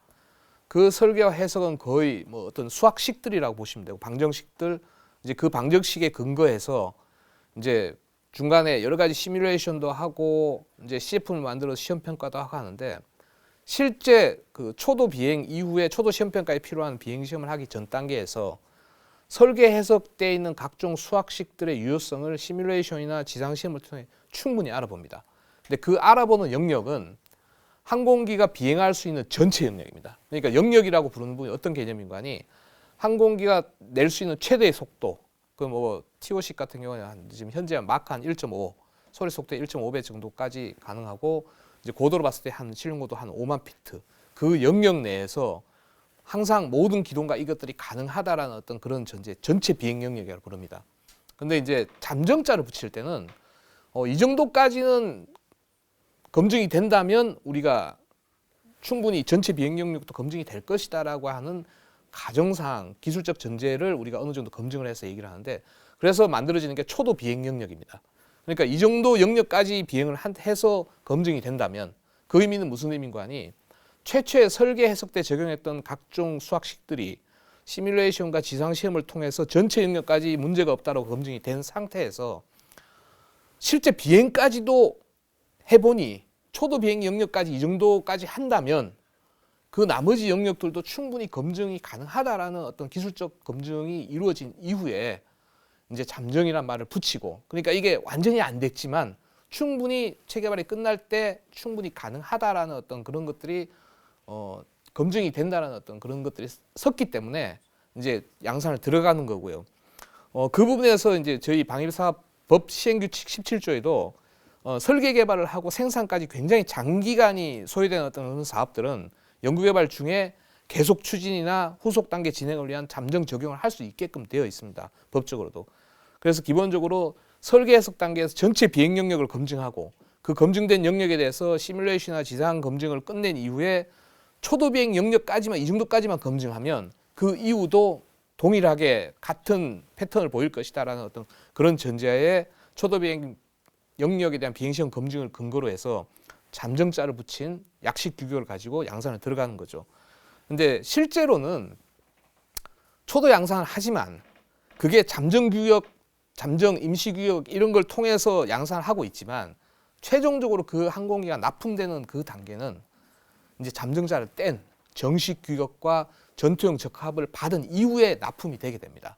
그 설계와 해석은 거의 뭐 어떤 수학식들이라고 보시면 되고, 방정식들, 이제 그 방정식에 근거해서 이제 중간에 여러 가지 시뮬레이션도 하고 이제 CF를 만들어서 시험 평가도 하고 하는데, 실제 그 초도 비행 이후에 초도 시험 평가에 필요한 비행 시험을 하기 전 단계에서 설계 해석되어 있는 각종 수학식들의 유효성을 시뮬레이션이나 지상 시험을 통해 충분히 알아봅니다. 근데 그 알아보는 영역은 항공기가 비행할 수 있는 전체 영역입니다. 그러니까 영역이라고 부르는 부분이 어떤 개념인가 하니, 항공기가 낼 수 있는 최대의 속도, 그 뭐 TOC 같은 경우는 지금 현재 마크 한 1.5, 소리 속도의 1.5배 정도까지 가능하고, 이제 고도로 봤을 때 한 실행고도 한 5만 피트, 그 영역 내에서 항상 모든 기동과 이것들이 가능하다라는 어떤 그런 전체 비행 영역이라고 부릅니다. 근데 이제 잠정자를 붙일 때는 이 정도까지는 검증이 된다면 우리가 충분히 전체 비행 영역도 검증이 될 것이다라고 하는 가정상 기술적 전제를 우리가 어느 정도 검증을 해서 얘기를 하는데, 그래서 만들어지는 게 초도 비행 영역입니다. 그러니까 이 정도 영역까지 비행을 해서 검증이 된다면 그 의미는 무슨 의미인가 하니, 최초의 설계 해석 때 적용했던 각종 수학식들이 시뮬레이션과 지상 시험을 통해서 전체 영역까지 문제가 없다고 검증이 된 상태에서 실제 비행까지도 해보니 초도 비행 영역까지 이 정도까지 한다면 그 나머지 영역들도 충분히 검증이 가능하다라는 어떤 기술적 검증이 이루어진 이후에 이제 잠정이란 말을 붙이고, 그러니까 이게 완전히 안 됐지만 충분히 체계발이 끝날 때 충분히 가능하다라는 어떤 그런 것들이 검증이 된다는 어떤 그런 것들이 섰기 때문에 이제 양산을 들어가는 거고요. 그 부분에서 이제 저희 방위사법 시행규칙 17조에도 설계 개발을 하고 생산까지 굉장히 장기간이 소요되는 어떤 그런 사업들은 연구개발 중에 계속 추진이나 후속 단계 진행을 위한 잠정 적용을 할 수 있게끔 되어 있습니다. 법적으로도. 그래서 기본적으로 설계 해석 단계에서 전체 비행 영역을 검증하고, 그 검증된 영역에 대해서 시뮬레이션이나 지상 검증을 끝낸 이후에 초도 비행 영역까지만, 이 정도까지만 검증하면 그 이후도 동일하게 같은 패턴을 보일 것이다라는 어떤 그런 전제하에 초도 비행 영역에 대한 비행시험 검증을 근거로 해서 잠정자를 붙인 약식 규격을 가지고 양산을 들어가는 거죠. 근데 실제로는 초도 양산을 하지만 그게 잠정 규격, 잠정 임시 규격 이런 걸 통해서 양산을 하고 있지만, 최종적으로 그 항공기가 납품되는 그 단계는 이제 잠정자를 뗀 정식 규격과 전투용 적합을 받은 이후에 납품이 되게 됩니다.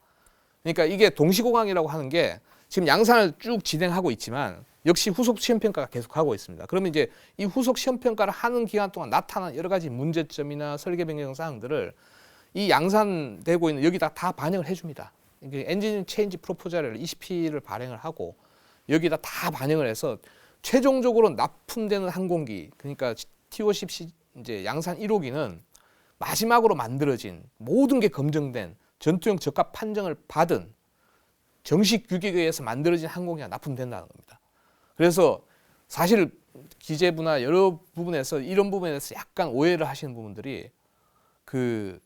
그러니까 이게 동시공항이라고 하는 게 지금 양산을 쭉 진행하고 있지만 역시 후속 시험평가가 계속하고 있습니다. 그러면 이제 이 후속 시험평가를 하는 기간 동안 나타난 여러 가지 문제점이나 설계 변경 사항들을 이 양산되고 있는 여기다 다 반영을 해줍니다. 엔진 체인지 프로포절을 ECP를 발행을 하고 여기다 다 반영을 해서 최종적으로 납품되는 항공기, 그러니까 T-50 이제 양산 1호기는 마지막으로 만들어진 모든 게 검증된 전투용 적합 판정을 받은 정식 규격에 의해서 만들어진 항공기가 납품된다는 겁니다. 그래서 사실 기재부나 여러 부분에서 이런 부분에 대해서 약간 오해를 하시는 부분들이 그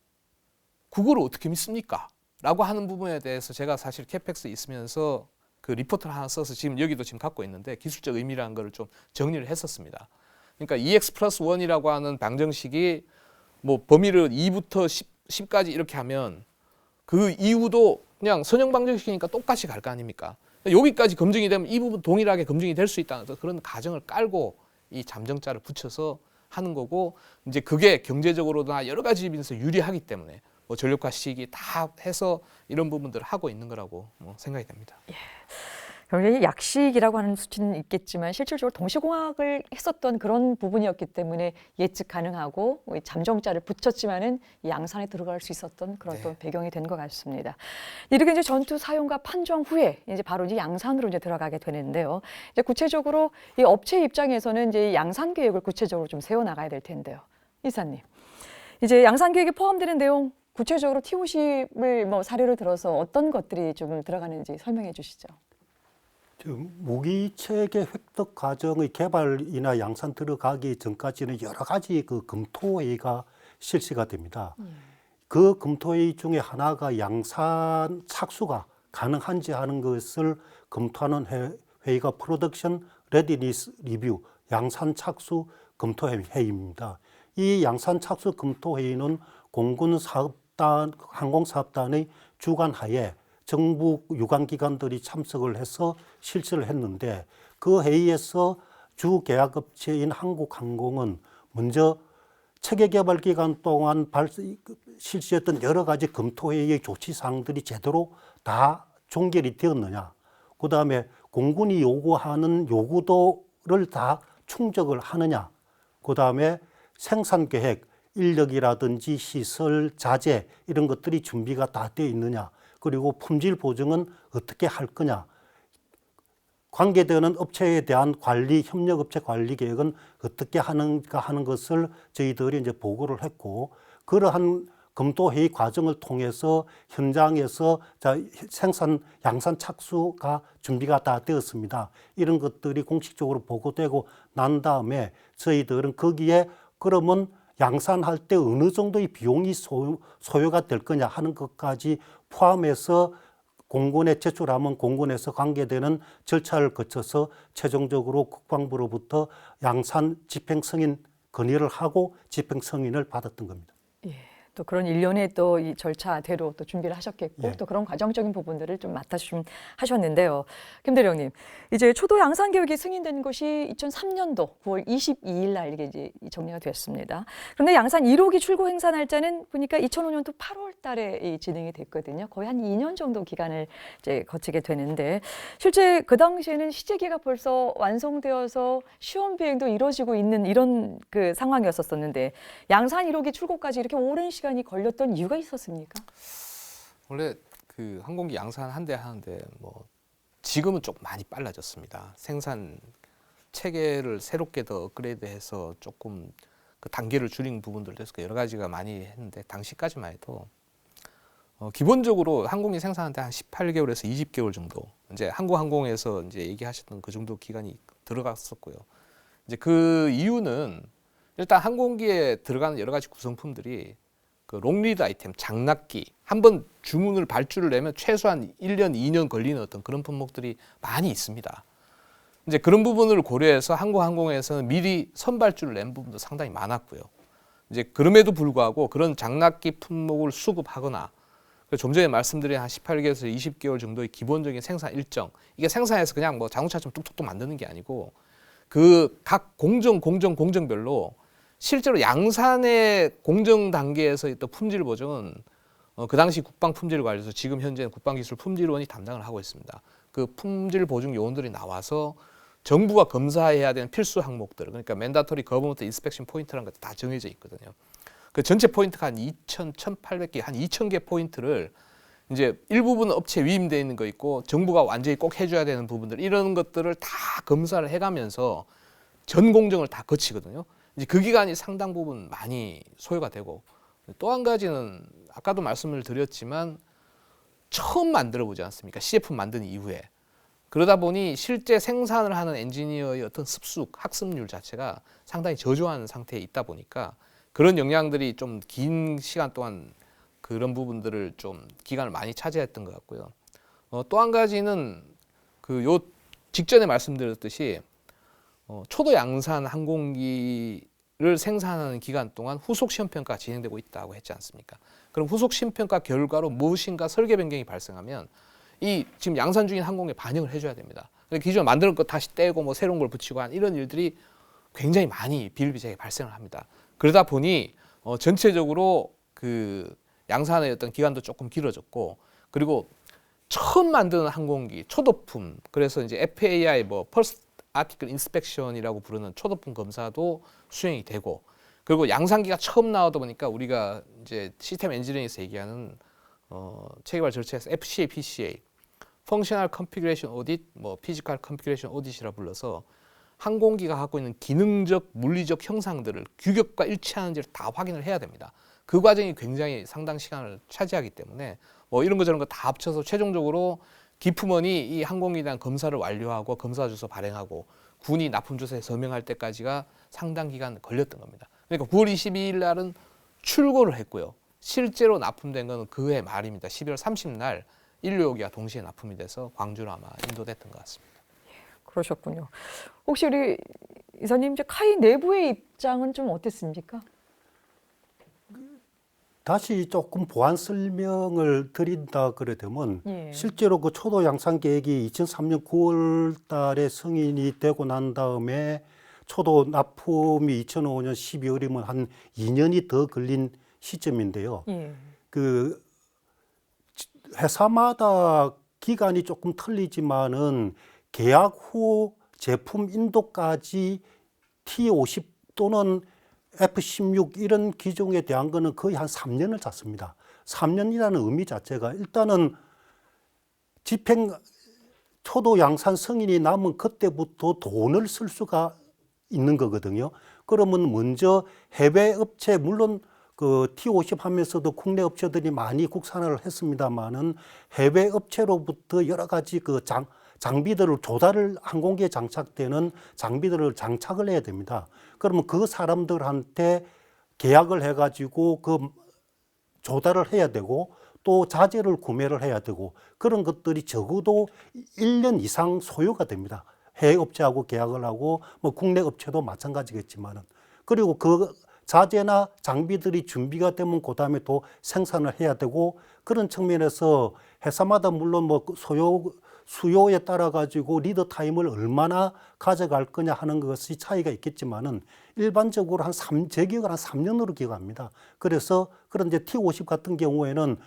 국어를 어떻게 믿습니까? 라고 하는 부분에 대해서 제가 사실 캐펙스 있으면서 그 리포트를 하나 써서 지금 여기도 지금 갖고 있는데 기술적 의미라는 걸 좀 정리를 했었습니다. 그러니까 EX 플러스 1이라고 하는 방정식이 뭐 범위를 2부터 10까지 이렇게 하면 그 이후도 그냥 선형 방정식이니까 똑같이 갈 거 아닙니까? 여기까지 검증이 되면 이 부분 동일하게 검증이 될 수 있다는 그런 가정을 깔고 이 잠정자를 붙여서 하는 거고, 이제 그게 경제적으로나 여러 가지 면에서 유리하기 때문에 뭐 전력화 시기 다 해서 이런 부분들을 하고 있는 거라고 생각이 됩니다. 굉장히 약식이라고 하는 수치는 있겠지만 실질적으로 동시공학을 했었던 그런 부분이었기 때문에 예측 가능하고 잠정자를 붙였지만은 양산에 들어갈 수 있었던 그런 또 배경이 된 것 같습니다. 이렇게 이제 전투 사용과 판정 후에 이제 바로 이제 양산으로 이제 들어가게 되는데요. 이제 구체적으로 이 업체 입장에서는 이제 양산 계획을 구체적으로 좀 세워 나가야 될 텐데요. 이사님, 이제 양산 계획에 포함되는 내용 구체적으로 T-50을 뭐 사례를 들어서 어떤 것들이 좀 들어가는지 설명해 주시죠. 무기 체계 획득 과정의 개발이나 양산 들어가기 전까지는 여러 가지 그 검토회의가 실시가 됩니다. 그 검토회의 중에 하나가 양산 착수가 가능한지 하는 것을 검토하는 회의가 프로덕션 레디니스 리뷰 양산 착수 검토회의입니다. 이 양산 착수 검토회의는 공군 사업단, 항공사업단의 주관하에 정부 유관기관들이 참석을 해서 실시를 했는데, 그 회의에서 주 계약업체인 한국항공은 먼저 체계 개발 기간 동안 실시했던 여러 가지 검토회의의 조치사항들이 제대로 다 종결이 되었느냐, 그 다음에 공군이 요구하는 요구도를 다 충족을 하느냐, 그 다음에 생산계획, 인력이라든지 시설, 자재 이런 것들이 준비가 다 되어 있느냐, 그리고 품질 보증은 어떻게 할 거냐, 관계되는 업체에 대한 관리, 협력업체 관리 계획은 어떻게 하는가 하는 것을 저희들이 이제 보고를 했고, 그러한 검토회의 과정을 통해서 현장에서 양산 착수가 준비가 다 되었습니다. 이런 것들이 공식적으로 보고되고 난 다음에 저희들은 거기에 그러면 양산할 때 어느 정도의 비용이 소요가 될 거냐 하는 것까지 포함해서 공군에 제출하면 공군에서 관계되는 절차를 거쳐서 최종적으로 국방부로부터 양산 집행 승인 건의를 하고 집행 승인을 받았던 겁니다. 예, 또 그런 일련의 또 이 절차대로 또 준비를 하셨겠고, 예. 또 그런 과정적인 부분들을 좀 맡아주신 하셨는데요. 김 대령님, 이제 초도 양산 계획이 승인된 것이 2003년도 9월 22일 날 이게 이제 정리가 됐습니다. 그런데 양산 1호기 출고 행사 날짜는 보니까 2005년도 8월 달에 진행이 됐거든요. 거의 한 2년 정도 기간을 이제 거치게 되는데, 실제 그 당시에는 시제기가 벌써 완성되어서 시험 비행도 이루어지고 있는 이런 그 상황이었었는데, 양산 1호기 출고까지 이렇게 오랜 시간이 걸렸던 이유가 있었습니까? 원래 그 항공기 양산 한 대 하는데 뭐 지금은 좀 많이 빨라졌습니다. 생산 체계를 새롭게 더 업그레이드해서 조금 그 단계를 줄인 부분들도 있고 여러 가지가 많이 했는데, 당시까지만 해도 기본적으로 항공기 생산하는데 한 18개월에서 20개월 정도, 이제 한국항공에서 이제 얘기하셨던 그 정도 기간이 들어갔었고요. 이제 그 이유는 일단 항공기에 들어가는 여러 가지 구성품들이 그 롱리드 아이템, 장납기, 한번 주문을 발주를 내면 최소한 1년, 2년 걸리는 어떤 그런 품목들이 많이 있습니다. 이제 그런 부분을 고려해서 한국항공에서는 미리 선발주를 낸 부분도 상당히 많았고요. 이제 그럼에도 불구하고 그런 장납기 품목을 수급하거나, 좀 전에 말씀드린 한 18개월에서 20개월 정도의 기본적인 생산 일정, 이게 생산해서 그냥 뭐 자동차처럼 뚝뚝뚝 만드는 게 아니고 그 각 공정별로 실제로 양산의 공정 단계에서 있던 품질 보증은 그 당시 국방품질관리소, 지금 현재는 국방기술품질원이 담당을 하고 있습니다. 그 품질 보증 요원들이 나와서 정부가 검사해야 되는 필수 항목들, 그러니까 맨다토리 거버먼트 인스펙션 포인트라는 것도 다 정해져 있거든요. 그 전체 포인트가 한 1,800개, 한 2,000개 포인트를 이제 일부분은 업체에 위임되어 있는 거 있고 정부가 완전히 꼭 해줘야 되는 부분들 이런 것들을 다 검사를 해가면서 전 공정을 다 거치거든요. 이제 그 기간이 상당 부분 많이 소요가 되고 또 한 가지는 아까도 말씀을 드렸지만 처음 만들어 보지 않습니까? CF 만든 이후에. 그러다 보니 실제 생산을 하는 엔지니어의 어떤 습숙, 학습률 자체가 상당히 저조한 상태에 있다 보니까 그런 영향들이 좀 긴 시간 동안 그런 부분들을 좀 기간을 많이 차지했던 것 같고요. 또 한 가지는 그 요 직전에 말씀드렸듯이 초도 양산 항공기를 생산하는 기간 동안 후속 시험 평가가 진행되고 있다고 했지 않습니까? 그럼 후속 시험 평가 결과로 무엇인가 설계 변경이 발생하면 이 지금 양산 중인 항공에 반영을 해줘야 됩니다. 기존에 만든 것 다시 떼고 뭐 새로운 걸 붙이고 한 이런 일들이 굉장히 많이 비일비재하게 발생을 합니다. 그러다 보니 전체적으로 그 양산의 어떤 기간도 조금 길어졌고 그리고 처음 만드는 항공기 초도품 그래서 이제 FAI 뭐 First Article Inspection이라고 부르는 초도품 검사도 수행이 되고 그리고 양산기가 처음 나오다 보니까 우리가 이제 시스템 엔지니어링에서 얘기하는 체계발 절차에서 FCA, PCA, Functional Configuration Audit, 뭐 Physical Configuration Audit이라 불러서 항공기가 갖고 있는 기능적, 물리적 형상들을 규격과 일치하는지를 다 확인을 해야 됩니다. 그 과정이 굉장히 상당 시간을 차지하기 때문에 뭐 이런 거 저런 거 다 합쳐서 최종적으로 기품원이 이 항공기에 대한 검사를 완료하고 검사 주소 발행하고 군이 납품 주소에 서명할 때까지가 상당 기간 걸렸던 겁니다. 그러니까 9월 22일 날은 출고를 했고요. 실제로 납품된 거는 그해 말입니다. 12월 30날 1료기가 동시에 납품이 돼서 광주로 아마 인도됐던 것 같습니다. 그러셨군요. 혹시 우리 이사님 이제 카이 내부의 입장은 좀 어땠습니까? 다시 조금 보완 설명을 드린다 그래 되면 예. 실제로 그 초도 양산 계획이 2003년 9월 달에 승인이 되고 난 다음에 초도 납품이 2005년 12월이면 한 2년이 더 걸린 시점인데요. 예. 그 회사마다 기간이 조금 틀리지만은 계약 후 제품 인도까지 T50 또는 F16 이런 기종에 대한 거는 거의 한 3년을 잤습니다. 3년이라는 의미 자체가 일단은 집행 초도 양산 승인이 나면 그때부터 돈을 쓸 수가 있는 거거든요. 그러면 먼저 해외 업체 물론 그 T50 하면서도 국내 업체들이 많이 국산화를 했습니다만은 해외 업체로부터 여러 가지 그 장비들을 조달을 항공기에 장착되는 장비들을 장착을 해야 됩니다. 그러면 그 사람들한테 계약을 해가지고 그 조달을 해야 되고 또 자재를 구매를 해야 되고 그런 것들이 적어도 1년 이상 소요가 됩니다. 해외 업체하고 계약을 하고 뭐 국내 업체도 마찬가지겠지만은 그리고 그 자재나 장비들이 준비가 되면 그 다음에 또 생산을 해야 되고 그런 측면에서 회사마다 물론 뭐 수요에 따라 가지고 리더 타임을 얼마나 가져갈 거냐 하는 것이 차이가 있겠지만은 일반적으로 제 기억은 한 3년으로 기억합니다. 그래서 그런 이제 T50 같은 경우에는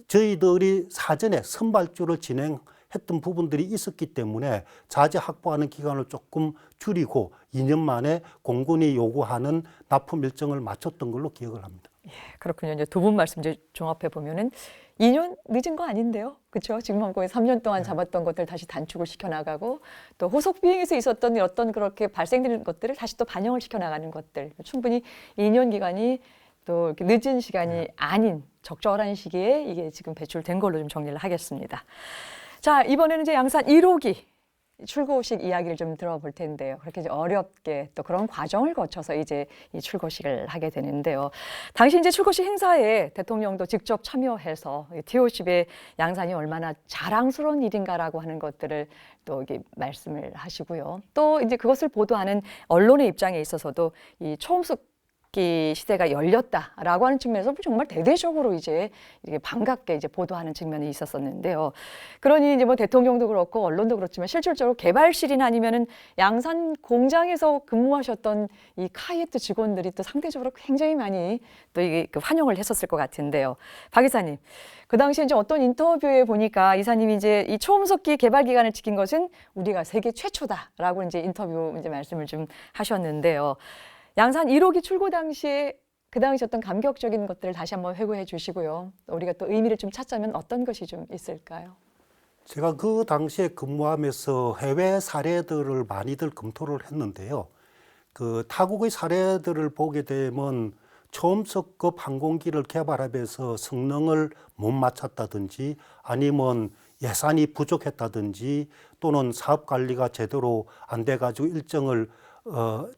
저희들이 사전에 선발주를 진행했던 부분들이 있었기 때문에 자재 확보하는 기간을 조금 줄이고 2년 만에 공군이 요구하는 납품 일정을 맞췄던 걸로 기억을 합니다. 예, 그렇군요. 이제 두 분 말씀 이제 종합해 보면은 2년 늦은 거 아닌데요, 그렇죠? 지금 한 거에 3년 동안 잡았던 것들 다시 단축을 시켜 나가고 또 후속 비행에서 있었던 어떤 그렇게 발생되는 것들을 다시 또 반영을 시켜 나가는 것들 충분히 2년 기간이 또 이렇게 늦은 시간이 아닌 적절한 시기에 이게 지금 배출된 걸로 좀 정리를 하겠습니다. 자, 이번에는 이제 양산 1호기 출고식 이야기를 좀 들어볼 텐데요. 그렇게 이제 어렵게 또 그런 과정을 거쳐서 이제 이 출고식을 하게 되는데요. 당시 이제 출고식 행사에 대통령도 직접 참여해서 T50의 양산이 얼마나 자랑스러운 일인가라고 하는 것들을 또 이게 말씀을 하시고요. 또 이제 그것을 보도하는 언론의 입장에 있어서도 이 초음속 시대가 열렸다라고 하는 측면에서 정말 대대적으로 이제 이렇게 반갑게 이제 보도하는 측면이 있었었는데요. 그러니 이제 뭐 대통령도 그렇고 언론도 그렇지만 실질적으로 개발실이나 아니면은 양산 공장에서 근무하셨던 이 카이에트 직원들이 또 상대적으로 굉장히 많이 또 이게 환영을 했었을 것 같은데요. 박 이사님, 그 당시에 이제 어떤 인터뷰에 보니까 이사님이 이제 이 초음속기 개발 기간을 지킨 것은 우리가 세계 최초다라고 이제 인터뷰 이제 말씀을 좀 하셨는데요. 양산 1호기 출고 당시에 그 당시 어떤 감격적인 것들을 다시 한번 회고해 주시고요. 우리가 또 의미를 좀 찾자면 어떤 것이 좀 있을까요? 제가 그 당시에 근무하면서 해외 사례들을 많이들 검토를 했는데요. 그 타국의 사례들을 보게 되면 초음속급 항공기를 개발하면서 성능을 못 맞췄다든지 아니면 예산이 부족했다든지 또는 사업 관리가 제대로 안 돼가지고 일정을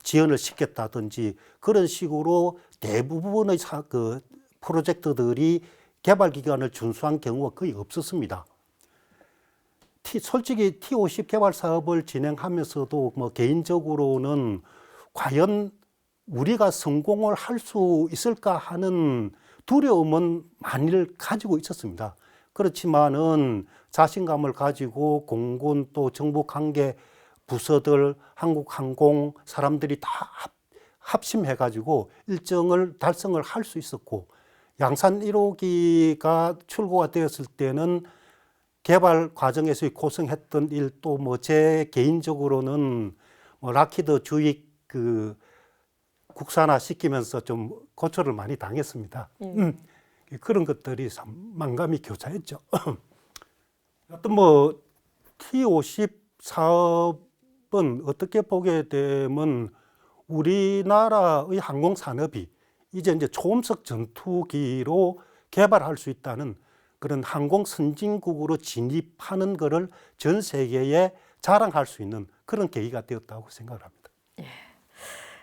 지연을 시켰다든지 그런 식으로 대부분의 그 프로젝트들이 개발 기간을 준수한 경우가 거의 없었습니다. 솔직히 T50 개발 사업을 진행하면서도 뭐 개인적으로는 과연 우리가 성공을 할 수 있을까 하는 두려움은 많이를 가지고 있었습니다. 그렇지만은 자신감을 가지고 공군 또 정부 관계 부서들, 한국항공 사람들이 다 합심해 가지고 일정을 달성을 할 수 있었고 양산 1호기가 출고가 되었을 때는 개발 과정에서 고생했던 일 또 뭐 제 개인적으로는 뭐 락히드 주익 그 국산화 시키면서 좀 고초를 많이 당했습니다. 그런 것들이 참 만감이 교차했죠. 어떤 뭐 T50 사업은 어떻게 보게 되면 우리나라의 항공 산업이 이제 초음속 전투기로 개발할 수 있다는 그런 항공 선진국으로 진입하는 것을 전 세계에 자랑할 수 있는 그런 계기가 되었다고 생각을 합니다.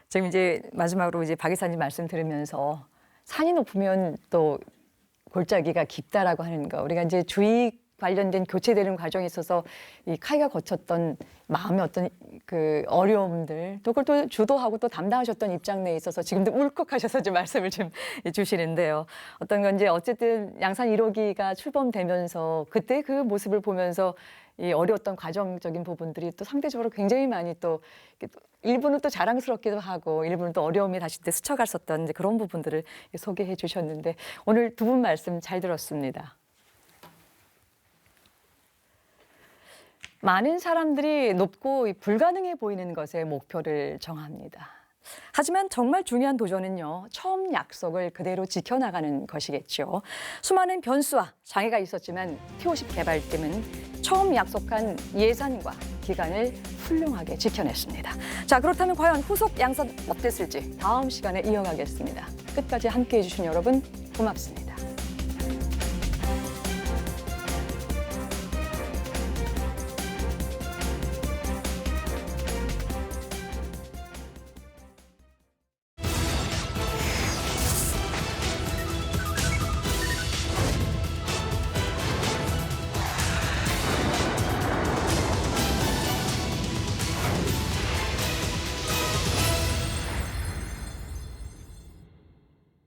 지금 이제 마지막으로 이제 박 이사님 말씀 들으면서 산이 높으면 또 골짜기가 깊다라고 하는 거. 우리가 이제 주익 관련된 교체되는 과정에 있어서 이 카이가 거쳤던 마음의 어떤 그 어려움들 또 그걸 또 주도하고 또 담당하셨던 입장 내에 있어서 지금도 울컥하셔서 좀 말씀을 좀 주시는데요. 어떤 건지 어쨌든 양산 1호기가 출범되면서 그때 그 모습을 보면서 이 어려웠던 과정적인 부분들이 또 상대적으로 굉장히 많이 또 일부는 또 자랑스럽기도 하고 일부는 또 어려움이 다시 스쳐갔었던 이제 그런 부분들을 소개해 주셨는데 오늘 두 분 말씀 잘 들었습니다. 많은 사람들이 높고 불가능해 보이는 것에 목표를 정합니다. 하지만 정말 중요한 도전은요, 처음 약속을 그대로 지켜나가는 것이겠죠. 수많은 변수와 장애가 있었지만 T50 개발팀은 처음 약속한 예산과 기간을 훌륭하게 지켜냈습니다. 자, 그렇다면 과연 후속 양산 어땠을지 다음 시간에 이어가겠습니다. 끝까지 함께해 주신 여러분 고맙습니다.